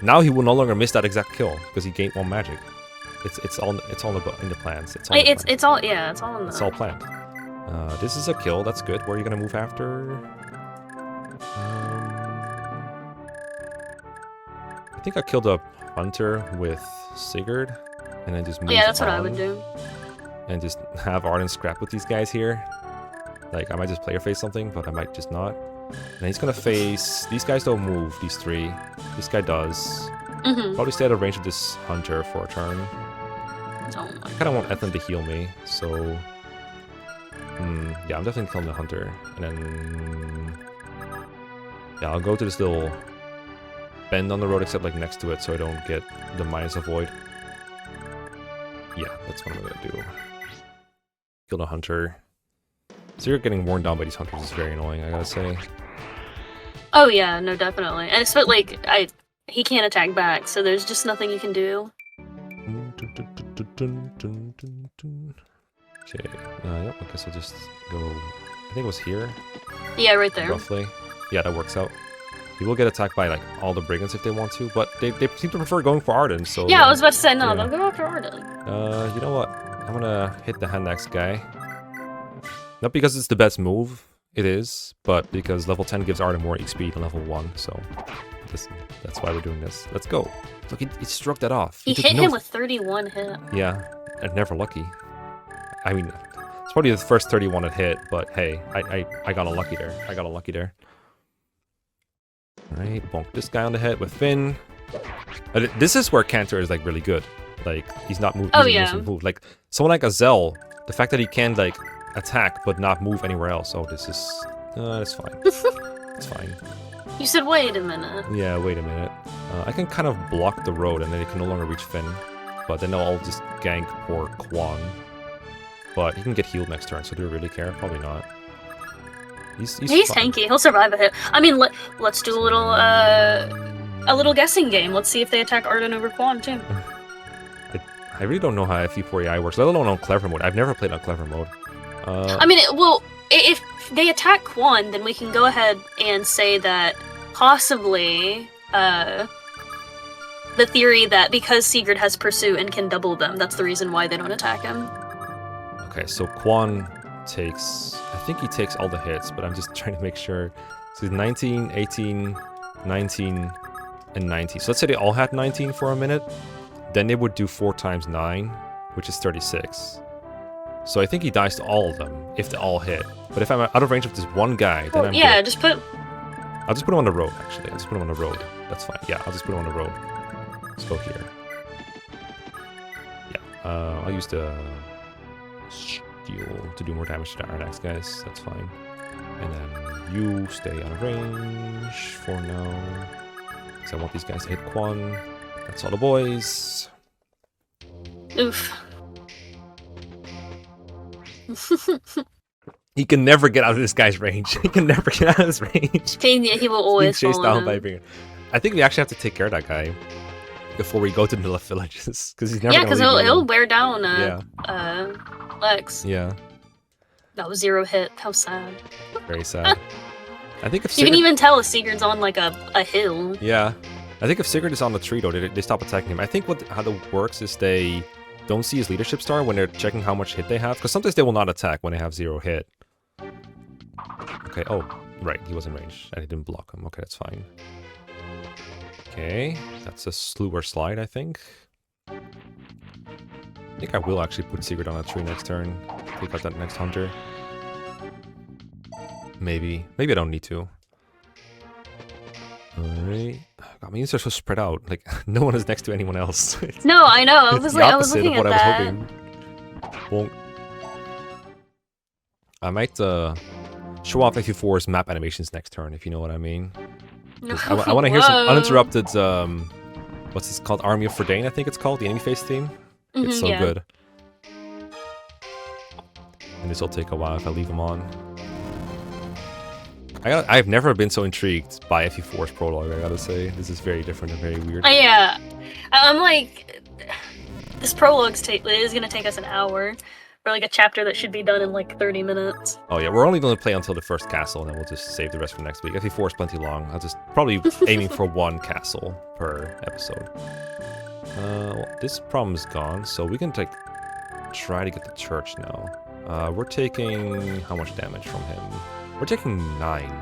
now he will no longer miss that exact kill, because he gained 1 magic. It's all in the plans. It's all in the... It's all planned. This is a kill. That's good. Where are you gonna move after? I think I killed a hunter with Sigurd, and then just move Yeah, that's what I on would do. and just have Arden scrap with these guys here. Like, I might just player face something, but I might just not. And he's gonna face... These guys don't move, these 3. This guy does. Probably stay out of range of this hunter for a turn. Oh I kind of want Ethan to heal me, so... yeah, I'm definitely killing the hunter. And then... Yeah, I'll go to this little bend on the road, except like next to it, so I don't get the minus of void. Yeah, that's what I'm gonna do. Kill the hunter. So you're getting worn down by these hunters is very annoying, I gotta say. Oh yeah, no, definitely. And it's like he can't attack back, so there's just nothing you can do. Okay, yep, I guess I'll just go... I think it was here, Yeah, right there. roughly. Yeah, that works out. You will get attacked by, like, all the brigands if they want to, but they seem to prefer going for Arden, so... Yeah, I was about to say, no, yeah. they'll go after Arden. You know what? I'm gonna hit the hand axe guy. Not because it's the best move, it is, but because level 10 gives Arden more XP than level 1, so... That's why we're doing this. Let's go. Look, he struck that off. He hit him with 31 hit. Yeah, and never lucky. I mean, it's probably the first 31 it hit, but hey, I got unlucky there. Alright, bonk this guy on the head with Finn. This is where Cantor is like really good. Like, he's not moving. Oh, yeah. Like, someone like Azel, the fact that he can like attack but not move anywhere else. Oh, this is... it's fine. It's fine. You said wait a minute. Yeah, wait a minute. I can kind of block the road and then he can no longer reach Finn. But then they'll all just gank poor Quan. But he can get healed next turn, so do we really care? Probably not. He's fine. tanky. He'll survive a hit. I mean, let's do a little guessing game. Let's see if they attack Arden over Quan too. I really don't know how FE4 AI works, let alone on Clever Mode. I've never played on Clever Mode. I mean, well, if they attack Quan, then we can go ahead and say that possibly the theory that because Sigurd has Pursuit and can double them, that's the reason why they don't attack him. Okay, so Quan takes... I think he takes all the hits, but I'm just trying to make sure. So he's 19, 18, 19, and 19. So let's say they all had 19 for a minute. Then they would do 4 times 9, which is 36. So I think he dies to all of them, if they all hit. But if I'm out of range of this one guy, then I'm good. Just put... I'll just put him on the road, actually. I'll just put him on the road. That's fine. Yeah, I'll just put him on the road. Let's go here. Yeah, I'll use the steel to do more damage to our next guys. That's fine. And then you stay out of range for now. Because I want these guys to hit Quan. That's all the boys. Oof. He can never get out of this guy's range. He can never get out of his range. He will always chased fall down by in. Bringer. I think we actually have to take care of that guy before we go to the left villages, because he's never. Yeah, because he'll wear down. Lex. Yeah. That was 0 hit. How sad. Very sad. I think if You Sigurd... can even tell if Sigurd's on like a hill. Yeah. I think if Sigurd is on the tree though, they stop attacking him. I think how that works is they don't see his leadership star when they're checking how much hit they have, because sometimes they will not attack when they have 0 hit. Okay. Oh, right. He was in range and he didn't block him. Okay, that's fine. Okay, that's a slower slide, I think. I think I will actually put Sigurd on a tree next turn. Take out that next hunter. Maybe. Maybe I don't need to. Alright. God, my units are so spread out. Like, no one is next to anyone else. No, I know. I It's was the like, I was opposite looking of at what that. I was hoping. Won't. I might show off FE4's map animations next turn, if you know what I mean. I want to hear some uninterrupted, what's this called? Army of Verdane, I think it's called, the enemy face theme. It's so good. And this will take a while if I leave them on. I've never been so intrigued by FE4's prologue, I gotta say. This is very different and very weird. Yeah. I'm like, this prologue is gonna take us an hour. For like a chapter that should be done in like 30 minutes. Oh yeah, we're only going to play until the first castle, and then we'll just save the rest for next week. FE4 is plenty long. I'll just probably aiming for 1 castle per episode. Well, this problem is gone, so we can try to get the church now. We're taking how much damage from him? We're taking 9,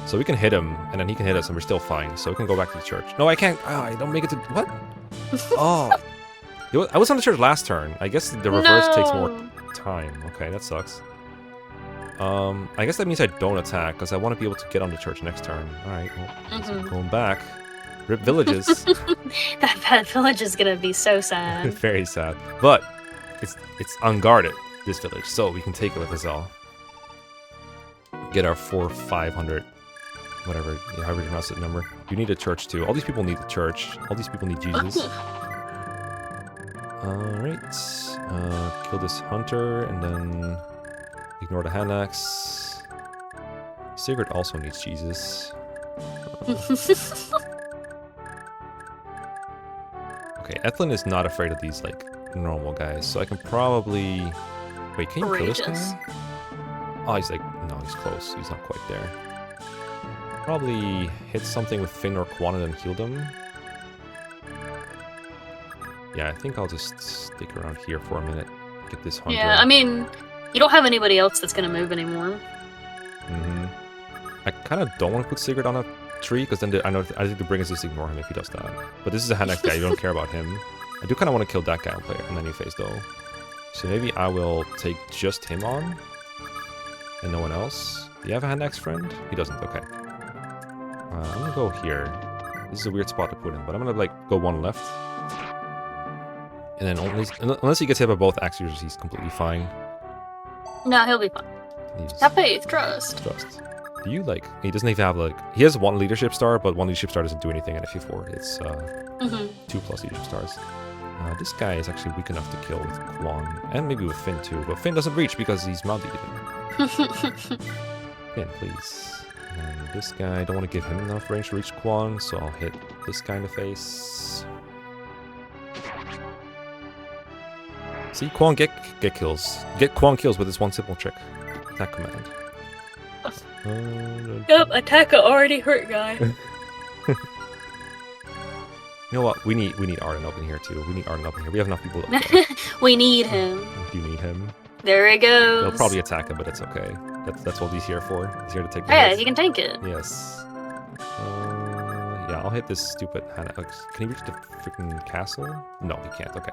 so we can hit him, and then he can hit us, and we're still fine. So we can go back to the church. No, I can't. Oh, I don't make it to what? Oh, I was on the church last turn. I guess the reverse takes more time. Okay, that sucks. I guess that means I don't attack, because I want to be able to get on the church next turn. Alright, well, so going back. Rip villages. That village is gonna be so sad. Very sad. But, it's unguarded, this village, so we can take it with Azel. Get our 500, whatever, however you pronounce that number. You need a church too. All these people need the church. All these people need Jesus. Alright, kill this hunter, and then ignore the hand axe. Sigurd also needs Jesus. Okay, Ethlin is not afraid of these, like, normal guys, so I can probably... Wait, can you kill this guy? Oh, he's like... No, he's close. He's not quite there. Probably hit something with Finn or Quan and then heal them. Yeah, I think I'll just stick around here for a minute. Get this hunter. Yeah, I mean, you don't have anybody else that's gonna move anymore. I kind of don't want to put Sigurd on a tree, because then I think the Bringers just ignore him if he does that. But this is a hand-axe guy, you don't care about him. I do kind of want to kill that guy on the new phase, though. So maybe I will take just him on, and no one else. Do you have a hand-axe friend? He doesn't, okay. I'm gonna go here. This is a weird spot to put him, but I'm gonna, like, go 1 left. And then unless he gets hit by both axe users, he's completely fine. No, he'll be fine. Have faith, trust. Do you, like... He doesn't even have, like... He has 1 leadership star, but 1 leadership star doesn't do anything in FE4. It's 2+ leadership stars. This guy is actually weak enough to kill with Quan, and maybe with Finn too, but Finn doesn't reach because he's mounted. Finn, please. And this guy, I don't want to give him enough range to reach Quan, so I'll hit this guy in the face. See, Quan get kills. Get Quan kills with this 1 simple trick. Attack command. Yep, attack a already hurt guy. You know what? We need Arden up in here too. We need Arden up in here. We have enough people. Okay. We need him. Do you need him? There he goes. He'll probably attack him, but it's okay. That's what he's here for. He's here to take the Yeah, hits. he can tank it. Yes. Yeah, I'll hit this stupid Hannah. Can he reach the freaking castle? No, he can't. Okay.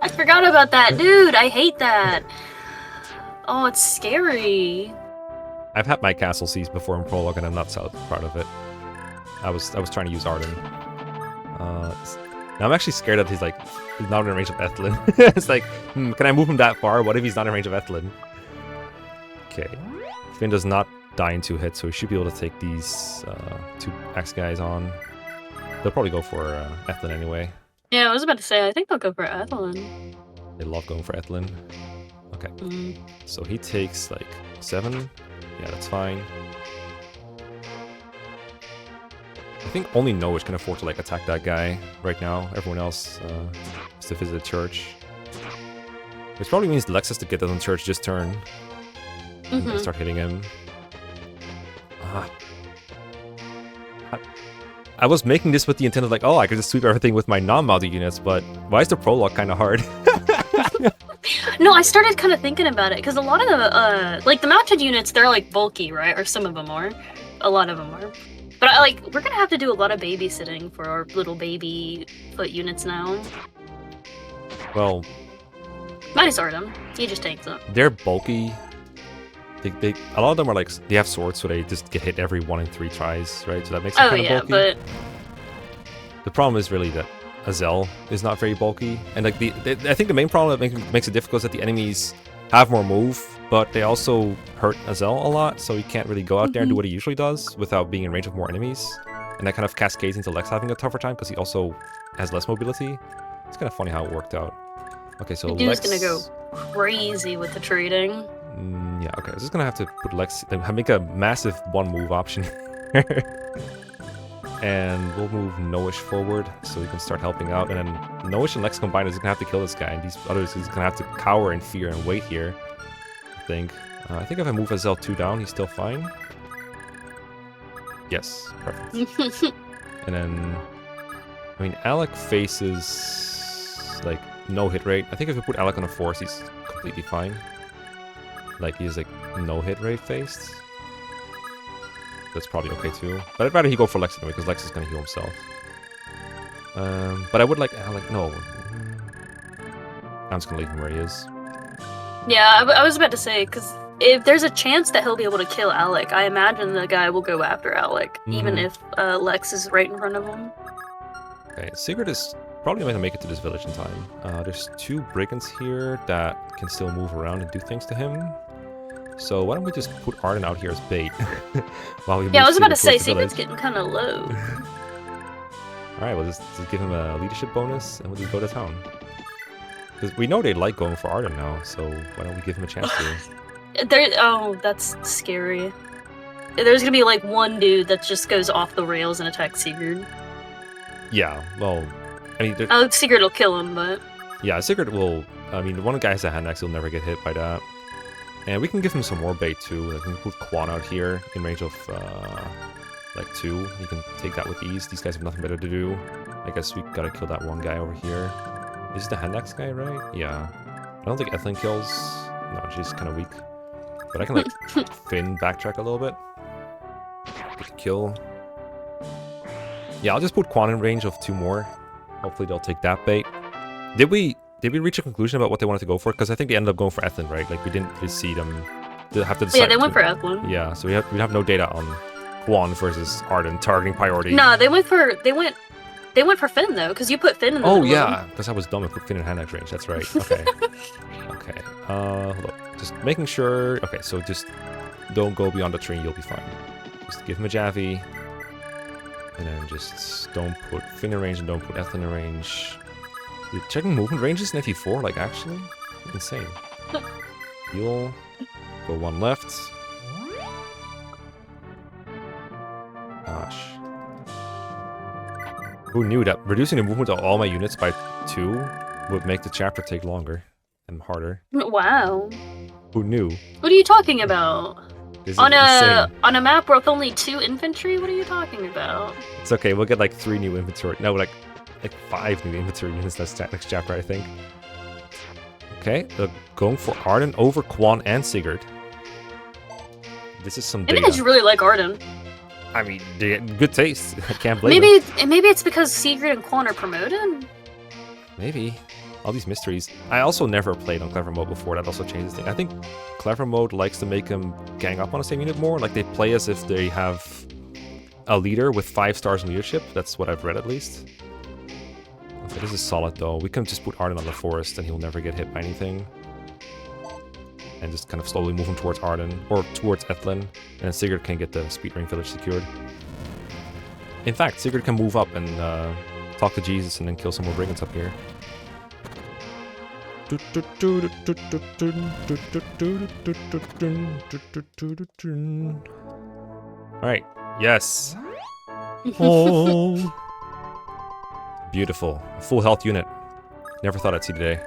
I forgot about that, dude. I hate that. Oh, it's scary. I've had my castle seized before in prologue, and I'm not so proud of it. I was trying to use Arden. Now I'm actually scared that he's not in range of Ethlin. It's like, can I move him that far? What if he's not in range of Ethlin? Okay. Finn does not die in 2 hits, so he should be able to take these 2 axe guys on. They'll probably go for Ethlin anyway. Yeah, I was about to say, I think they'll go for Azel. They love going for Ethlin. Okay. So he takes 7. Yeah, that's fine. I think only Noah can afford to attack that guy right now. Everyone else is to visit the church. Which probably means Lex has to get that on church this turn. And start hitting him. I was making this with the intent of I could just sweep everything with my non-mounted units, but why is the prologue kind of hard? No, I started kind of thinking about it, because a lot of the, the mounted units, they're, bulky, right? Or some of them are. A lot of them are. But, we're gonna have to do a lot of babysitting for our little baby foot units now. Well... Minus Arden. He just takes it. They're bulky. A lot of them are, they have swords, so they just get hit every 1 in 3 tries, right? So that makes them kind of bulky. But... The problem is really that Azel is not very bulky, and I think the main problem that makes it difficult is that the enemies have more move, but they also hurt Azel a lot, so he can't really go out there and do what he usually does without being in range of more enemies, and that kind of cascades into Lex having a tougher time because he also has less mobility. It's kind of funny how it worked out. Okay, so Lex... Lex... gonna go crazy with the trading. Yeah, okay, I'm just gonna have to put Lex... make a massive 1 move option. And we'll move Noish forward so he can start helping out. And then Noish and Lex combined is gonna have to kill this guy, and these others is gonna have to cower in fear and wait here. I think if I move Azel 2 down, he's still fine. Yes, perfect. And then, I mean, Alec faces no hit rate. I think if we put Alec on a force, he's completely fine. He's no hit rate faced. That's probably okay too. But I'd rather he go for Lex anyway, because Lex is going to heal himself. But I would no. I'm just going to leave him where he is. Yeah, I was about to say, because if there's a chance that he'll be able to kill Alec, I imagine the guy will go after Alec, even if Lex is right in front of him. Okay, Sigurd is probably going to make it to this village in time. There's 2 brigands here that can still move around and do things to him. So why don't we just put Arden out here as bait? While we I was about to say, Sigurd's getting kind of low. Alright, we'll just give him a leadership bonus, and we'll just go to town. Because we know they like going for Arden now, so why don't we give him a chance to? Oh, that's scary. There's gonna be 1 dude that just goes off the rails and attacks Sigurd. Yeah, well, I mean... Sigurd will kill him, but... Yeah, Sigurd will... I mean, the one guy has a hand axe, he'll never get hit by that. And we can give him some more bait too. We can put Quan out here in range of 2. He can take that with ease. These guys have nothing better to do. I guess we gotta kill that one guy over here. Is the hand axe guy, right? Yeah. I don't think Ethlin kills. No, she's kind of weak. But I can Finn backtrack a little bit. Get the kill. Yeah, I'll just put Quan in range of 2 more. Hopefully they'll take that bait. Did we reach a conclusion about what they wanted to go for? Because I think they ended up going for Ethlin, right? We didn't really see them have to decide. Yeah, they went for Ethlin. Yeah, so we have no data on Quan versus Arden targeting priority. No, they went for Finn though, because you put Finn in the middle. Oh yeah, because I was dumb and put Finn in hand axe range. That's right. Okay. Okay. Hold up. Just making sure. Okay, so just don't go beyond the tree. You'll be fine. Just give him a Javi, and then just don't put Finn in range and don't put Ethlin in range. You're checking movement ranges in FE4, actually? Insane. You'll go 1 left. Gosh. Who knew that reducing the movement of all my units by 2 would make the chapter take longer and harder? Wow. Who knew? What are you talking about? This is On insane. a map with only 2 infantry? What are you talking about? It's okay. We'll get like 3 new inventory. No, like 5 new inventory units next chapter, I think. Okay, going for Arden over Quan and Sigurd. This is some Maybe data. they just really like Arden. I mean, good taste. I can't blame them. Maybe it's because Sigurd and Quan are promoted? Maybe. All these mysteries. I also never played on Clever Mode before. That also changes things. I think Clever Mode likes to make them gang up on the same unit more. Like, they play as if they have a leader with 5 stars in leadership. That's what I've read, at least. Okay, this is solid, though. We can just put Arden on the forest, and he'll never get hit by anything. And just kind of slowly move him towards Arden, or towards Ethlin. And then Sigurd can get the Speedring village secured. In fact, Sigurd can move up and talk to Jesus and then kill some more brigands up here. Alright, yes. Oh. Beautiful. A full health unit. Never thought I'd see today.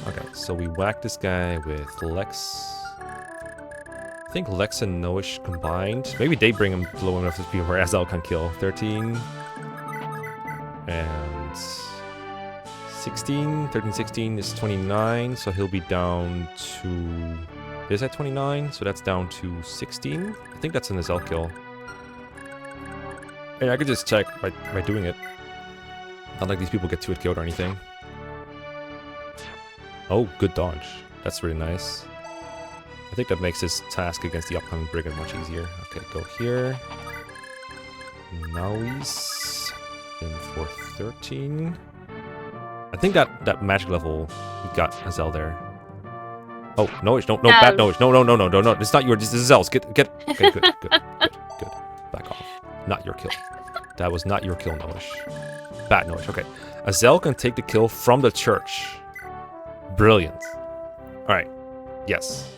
Okay, so we whack this guy with Lex. I think Lex and Noish combined. Maybe they bring him low enough to be where Azel can kill. 13. And 16. 13, 16 is 29. So he'll be down to... Is that 29? So that's down to 16. I think that's an Azel kill. And I could just check by doing it. Not like these people get 2-hit killed or anything. Oh, good dodge. That's really nice. I think that makes this task against the upcoming brigand much easier. Okay, go here. Noise. In for 13. I think that magic level got Azel there. Oh, Noish, no, bad Noish. No. It's not yours, this is Azel's. Get. Okay, good. Back off. Not your kill. That was not your kill, Noish. Bad Noish, okay. Azel can take the kill from the church. Brilliant. Alright. Yes.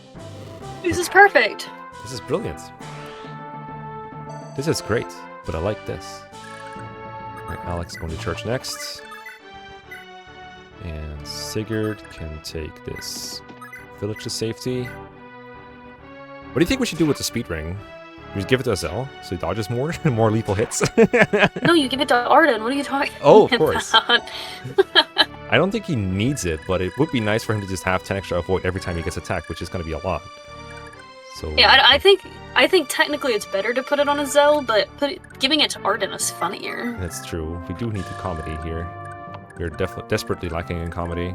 This is perfect. This is brilliant. This is great, but I like this. Alright, Alex going to church next. And Sigurd can take this village to safety. What do you think we should do with the speed ring? We just give it to Azel, so he dodges more, more lethal hits. No, you give it to Arden. What are you talking Oh, of course. about? I don't think he needs it, but it would be nice for him to just have 10 extra avoid every time he gets attacked, which is going to be a lot. So Yeah, I think technically it's better to put it on Azel, but giving it to Arden is funnier. That's true. We do need the comedy here. We're desperately lacking in comedy.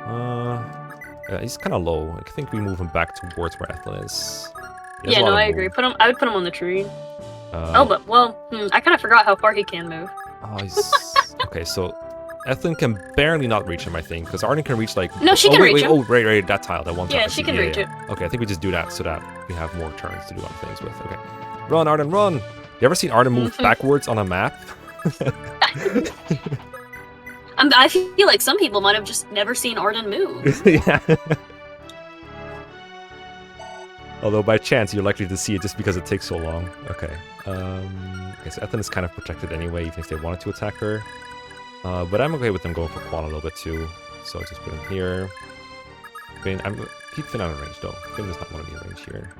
Yeah, he's kind of low. I think we move him back towards where Ethlin is. Yeah, no, I agree. I would put him on the tree. I kind of forgot how far he can move. Oh, he's... Okay, so Ethlin can barely not reach him, I think, because Arden can reach like... No, she can reach him. Oh, right, that tile, that one tile. Yeah, she can reach it. Okay, I think we just do that so that we have more turns to do other things with. Okay. Run, Arden, run! You ever seen Arden move backwards on a map? I feel like some people might have just never seen Arden move. Yeah. Although by chance you're likely to see it just because it takes so long. Okay. Okay, so Ethan is kind of protected anyway, even if they wanted to attack her. But I'm okay with them going for Quan a little bit too. So just put him here. Finn, keep Finn out of range though. Finn does not want to be in range here.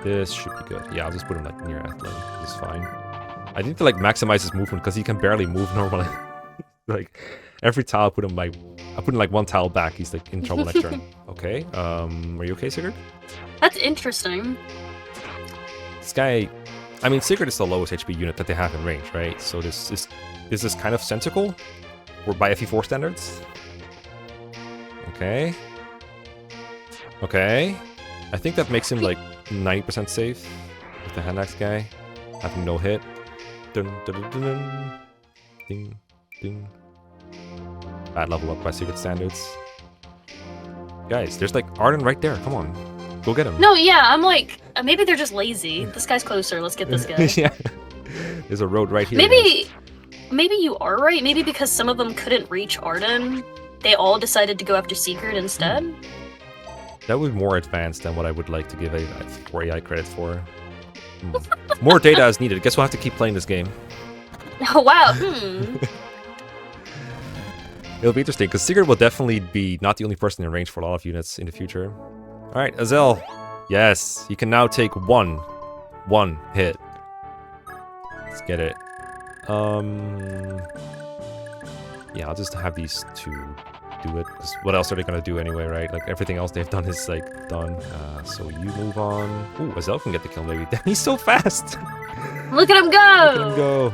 This should be good. Yeah, I'll just put him like near Ethlin. This is fine. I need to like maximize his movement because he can barely move normally. Like every tile I put him like one tile back, he's like in trouble next turn. Okay. Are you okay, Sigurd? That's interesting. This guy, I mean, Sigurd is the lowest HP unit that they have in range, right? So this is kind of sensical, or by FE4 standards. Okay. Okay. I think that makes him like 90% safe with the hand axe guy having no hit. Dun, dun, dun, dun, dun. Ding, ding. Bad level up by Sigurd standards. Guys, there's like Arden right there. Come on. Go get him. No, yeah, I'm like, maybe they're just lazy. This guy's closer. Let's get this guy. Yeah. There's a road right here. Maybe you are right. Maybe because some of them couldn't reach Arden, they all decided to go after Sigurd instead. That would be more advanced than what I would like to give FE4 AI credit for. More data is needed. Guess we'll have to keep playing this game. Oh, wow. It'll be interesting, because Sigurd will definitely be not the only person in range for a lot of units in the future. Alright, Azel. Yes, he can now take one hit. Let's get it. Yeah, I'll just have these two do it. 'Cause what else are they gonna do anyway, right? Like everything else they've done is like done. So you move on. Ooh, Azel can get the kill maybe. He's so fast. Look at him go! Look at him go.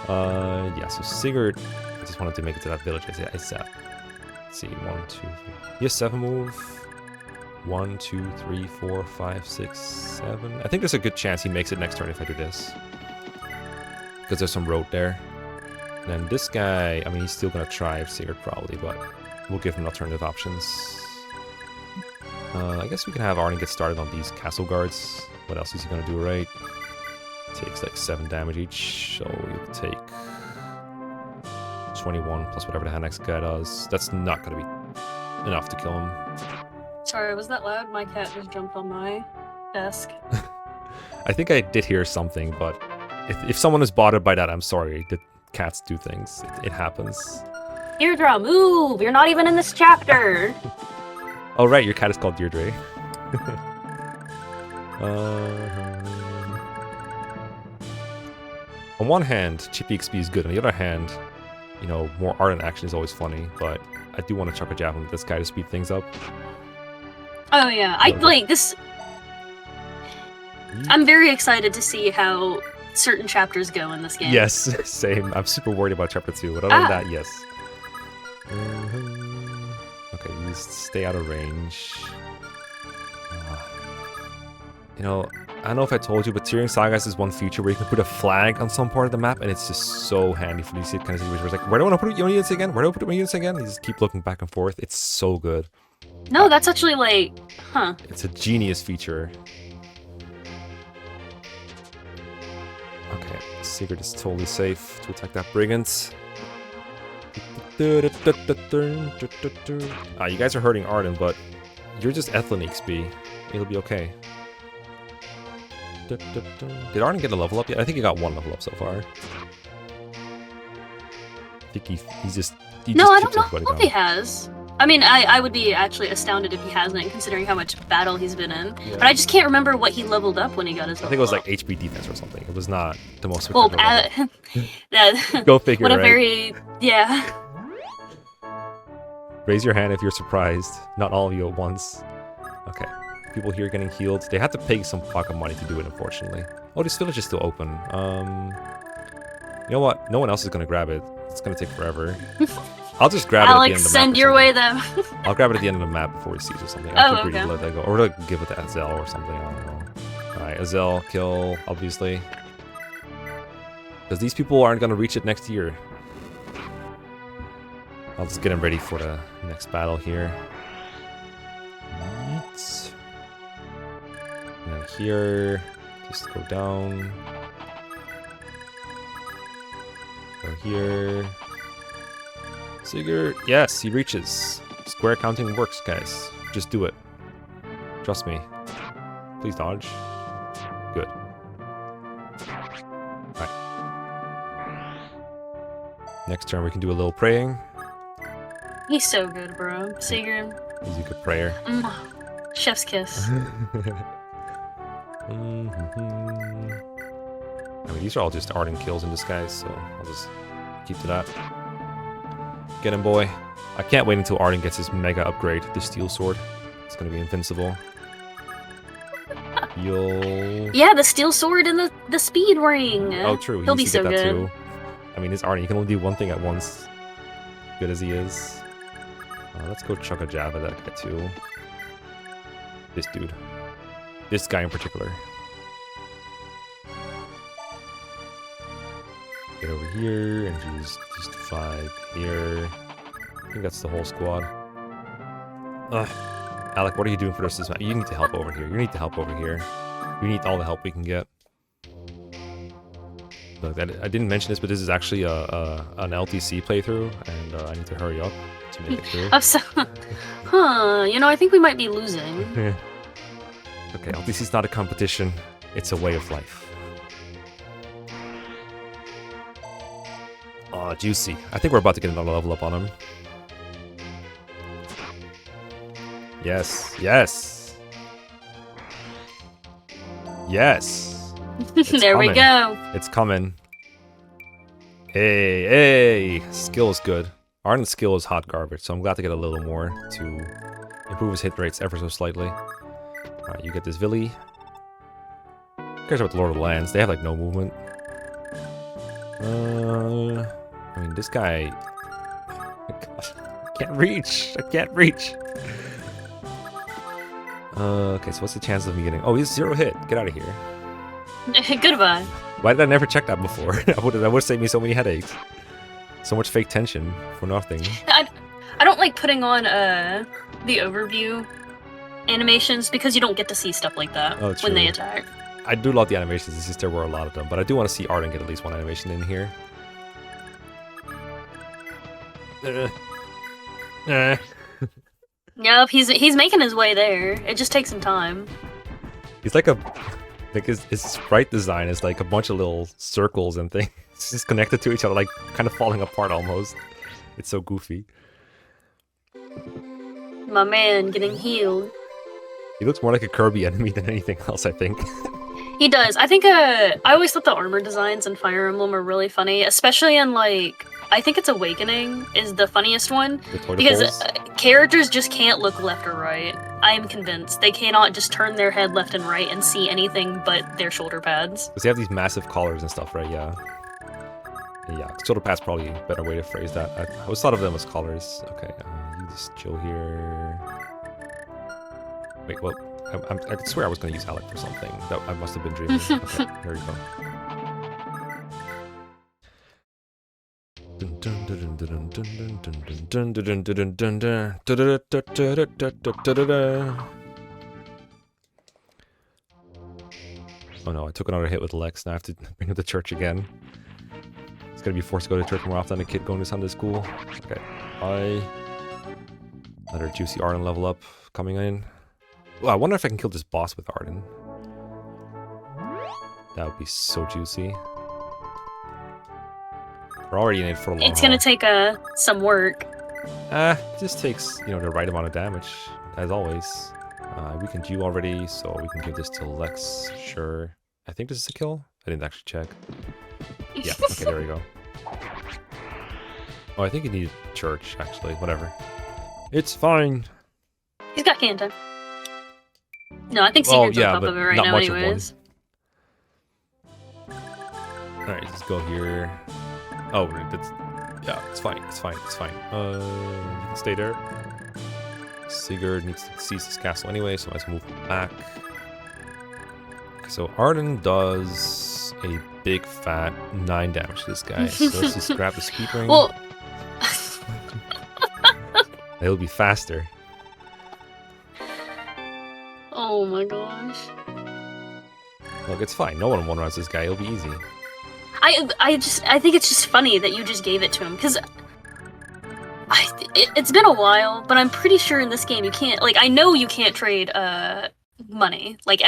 Yeah. So Sigurd, I just wanted to make it to that village. Let's see, 1, 2, 3. He has 7 move. 1, 2, 3, 4, 5, 6, 7. I think there's a good chance he makes it next turn if I do this. Because there's some road there. And then this guy, I mean, he's still going to try Sigurd probably, but we'll give him alternative options. I guess we can have Arden get started on these castle guards. What else is he going to do, right? Takes like 7 damage each, so you'll take 21 plus whatever the next guy does. That's not going to be enough to kill him. Sorry, was that loud? My cat just jumped on my desk. I think I did hear something, but if someone is bothered by that, I'm sorry. The cats do things. It happens. Deirdre, move! You're not even in this chapter! Oh, right, your cat is called Deirdre. On one hand, Chippy XP is good. On the other hand, you know, more Arden action is always funny, but I do want to chuck a javelin with this guy to speed things up. Oh yeah, I like this. I'm very excited to see how certain chapters go in this game. Yes, same. I'm super worried about chapter 2, but other than that, yes. Okay, you just stay out of range. You know, I don't know if I told you, but Tyrion Sagas is one feature where you can put a flag on some part of the map, and it's just so handy for these kind of situations where it's like, where do I want to put your units again? Where do I put my units again? You just keep looking back and forth. It's so good. No, that's actually like, huh. It's a genius feature. Okay, Sigurd is totally safe to attack that brigand. You guys are hurting Arden, but you're just Ethlin XP. It'll be okay. Did Arden get a level up yet? I think he got 1 level up so far. I think he's just... No, I don't know if he has. I mean, I would be actually astounded if he hasn't, considering how much battle he's been in. Yeah. But I just can't remember what he leveled up when he got his level up. I think it was like HP defense or something. It was not the most... Well, go figure, what a right? very... Yeah. Raise your hand if you're surprised. Not all of you at once. Okay. People here getting healed. They had to pay some pocket money to do it, unfortunately. Oh, this village is still open. You know what? No one else is going to grab it. It's going to take forever. I'll just grab it at the end of the map. Send your way then. I'll grab it at the end of the map before he sees or something. Oh, okay. To let that go. Or to give it to Azel or something. I don't know. Alright, Azel, kill, obviously. Because these people aren't going to reach it next year. I'll just get him ready for the next battle here. And here, just go down. Go here. Sigurd, yes, he reaches. Square counting works, guys. Just do it. Trust me. Please dodge. Good. Alright. Next turn we can do a little praying. He's so good, bro. Sigurd. He's a good prayer. Chef's kiss. I mean, these are all just Arden kills in disguise, so I'll just keep to that. Get him, boy. I can't wait until Arden gets his mega upgrade, the steel sword. It's gonna be invincible. Yeah, the steel sword and the speed ring. Oh, true. He'll be so good. Too. I mean, it's Arden. He can only do one thing at once. Good as he is. Let's go chuck a jab at that guy too. This dude. This guy in particular. Get over here and just 5 here. I think that's the whole squad. Ugh. Alec, what are you doing for the rest of this match? You need to help over here. You need to help over here. We need all the help we can get. Look, I didn't mention this, but this is actually an LTC playthrough, and I need to hurry up to make it through. Huh, you know, I think we might be losing. Okay, LTC's not a competition. It's a way of life. Oh, juicy. I think we're about to get another level up on him. Yes, yes. Yes. There we go. It's coming. Hey. Skill is good. Arden's skill is hot garbage, so I'm glad to get a little more to improve his hit rates ever so slightly. Alright, you get this Villy. Who cares about the Lord of the Lands? They have like no movement. I mean, this guy... Oh my gosh. I can't reach. Okay, so what's the chance of me getting... Oh, he's 0 hit. Get out of here. Goodbye. Why did I never check that before? that would save me so many headaches. So much fake tension for nothing. I don't like putting on the overview animations because you don't get to see stuff like that when they attack. I do love the animations, it's just there were a lot of them, but I do want to see Arden get at least one animation in here. Yep, he's making his way there. It just takes some time. He's like his sprite design is like a bunch of little circles and things just connected to each other, like kind of falling apart almost. It's so goofy. My man getting healed. He looks more like a Kirby enemy than anything else, I think. He does. I think I always thought the armor designs in Fire Emblem are really funny, especially in like, I think it's Awakening is the funniest one because characters just can't look left or right. I am convinced they cannot just turn their head left and right and see anything but their shoulder pads. Because they have these massive collars and stuff, right? Yeah. Yeah, shoulder pads probably a better way to phrase that. I always thought of them as collars. Okay, you just chill here. Wait, what? I swear I was going to use Alec for something. That I must have been dreaming. Okay, there you go. Oh no, I took another hit with Lex. Now I have to bring him to church again. He's going to be forced to go to church more often than a kid going to Sunday school. Okay, bye. Another juicy Arden level up coming in. Well, I wonder if I can kill this boss with Arden. That would be so juicy. We're already in it for a long It's gonna take some work. It just takes, the right amount of damage, as always. We can Jew already, so we can give this to Lex, sure. I think this is a kill? I didn't actually check. Yeah, okay, there we go. Oh, I think he needed church, actually. Whatever. It's fine. He's got Kanta. No, I think Sigurd's on top of it right now anyways. Alright, let's go here. Oh, it's fine. You can stay there. Sigurd needs to seize this castle anyway, so let's move back. Okay, so Arden does a big fat 9 damage to this guy. So let's just grab the speed ring. Well, it'll be faster. Oh my gosh. Look, it's fine. No one one-runs this guy. It'll be easy. I think it's just funny that you just gave it to him, because it's been a while, but I'm pretty sure in this game you can't, like, I know you can't trade money. Like,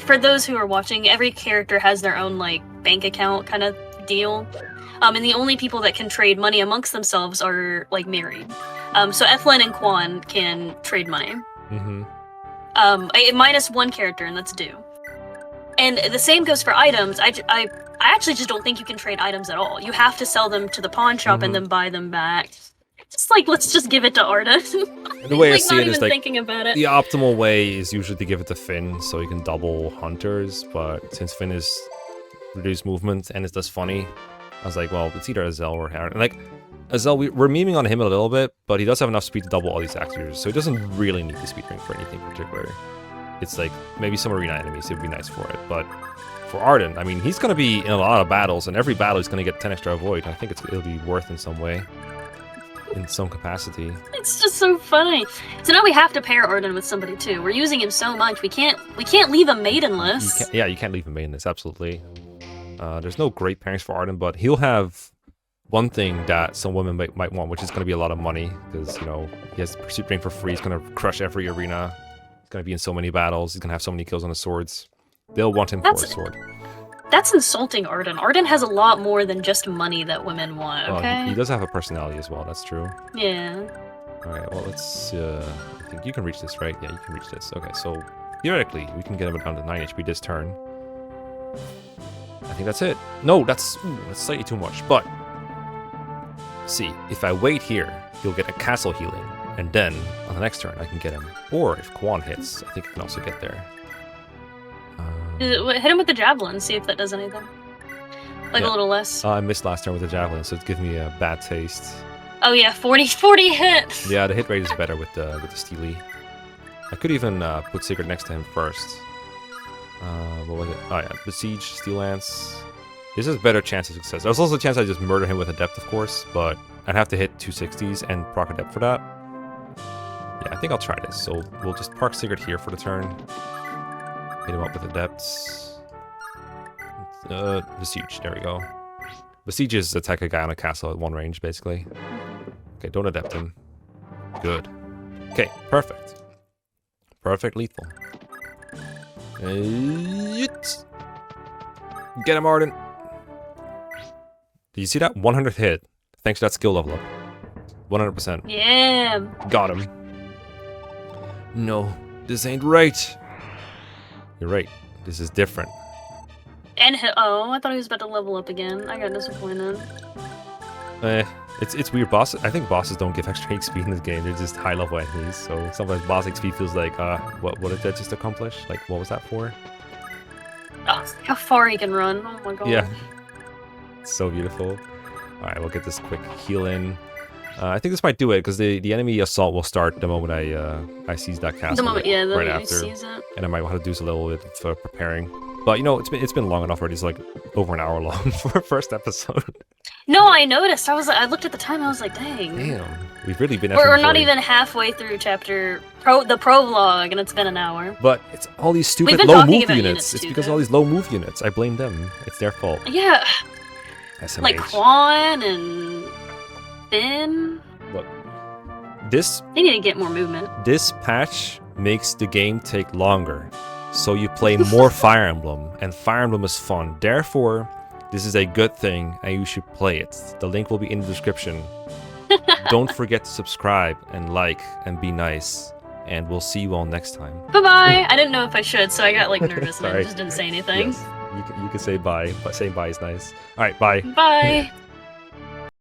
for those who are watching, every character has their own, like, bank account kind of deal. And the only people that can trade money amongst themselves are, like, married. So Ethlyn and Quan can trade money. Mm-hmm. Minus one character, and that's due. And the same goes for items. I actually just don't think you can trade items at all. You have to sell them to the pawn shop and then buy them back. Just like, let's just give it to Arden. The way like, I see it is like, thinking about it. The optimal way is usually to give it to Finn so he can double hunters, but since Finn is reduced movement and it's just funny, I was like, well, it's either Azel or Aaron. And like, Azel, we're memeing on him a little bit, but he does have enough speed to double all these axe users, so he doesn't really need the speed ring for anything particular. It's like, maybe some arena enemies, it would be nice for it, but for Arden, I mean, he's going to be in a lot of battles, and every battle he's going to get 10 extra avoid. I think it'll be worth in some way, in some capacity. It's just so funny. So now we have to pair Arden with somebody too. We're using him so much, we can't leave him maidenless. You can't leave him maidenless, absolutely. There's no great pairings for Arden, but he'll have one thing that some women might want, which is going to be a lot of money, because, he has Pursuit Ring for free, he's going to crush every arena, he's going to be in so many battles, he's going to have so many kills on his swords. They'll want him for a sword. That's insulting Arden. Arden has a lot more than just money that women want, okay? He does have a personality as well, that's true. Yeah. Alright, well, let's, I think you can reach this, right? Yeah, you can reach this. Okay, so theoretically, we can get him down to 9 HP this turn. I think that's it. No, that's slightly too much, but... See, if I wait here, he'll get a castle healing, and then, on the next turn, I can get him. Or, if Quan hits, I think I can also get there. Hit him with the javelin, see if that does anything. Like a little less. I missed last turn with the javelin, so it's giving me a bad taste. Oh yeah, 40 hit! Yeah, the hit rate is better with the Steely. I could even put Sigurd next to him first. What was it? Oh yeah, Besiege, Steel Lance. This has better chance of success. There's also a chance I just murder him with Adept, of course, but I'd have to hit 260s and proc Adept for that. Yeah, I think I'll try this. So we'll just park Sigurd here for the turn. Hit him up with Adepts. Besiege, there we go. Besiege is attack a guy on a castle at 1 range, basically. Okay, don't Adept him. Good. Okay, perfect. Perfect lethal. Get him, Arden. Did you see that? 100 hit. Thanks to that skill level up. 100%. Yeah. Got him. No, this ain't right. You're right. This is different. And oh, I thought he was about to level up again. I got disappointed. It's weird. I think bosses don't give extra XP in this game. They're just high level enemies. So sometimes boss XP feels like, what did that just accomplish? Like, what was that for? Oh, how far he can run. Oh my god. Yeah. It's so beautiful. Alright, we'll get this quick heal in. I think this might do it, because the enemy assault will start the moment I seize that castle. The moment, yeah, the right moment after. seize it. And I might want to do a little bit of preparing. But, you know, it's been long enough already. It's like over an hour long for a first episode. No, I noticed. I looked at the time. I was like, dang. Damn, we've really been. We're not even halfway through the prologue, and it's been an hour. But it's all these stupid low move units. It's because of all these low move units. I blame them. It's their fault. Yeah. SMH. Like Quan and Finn. Look, They need to get more movement. This patch makes the game take longer, so you play more Fire Emblem, and Fire Emblem is fun. Therefore, this is a good thing, and you should play it. The link will be in the description. Don't forget to subscribe and like and be nice, and we'll see you all next time. Bye-bye! I didn't know if I should, so I got like nervous and I just didn't say anything. Yes. You can say bye, but saying bye is nice. Alright, bye. Bye!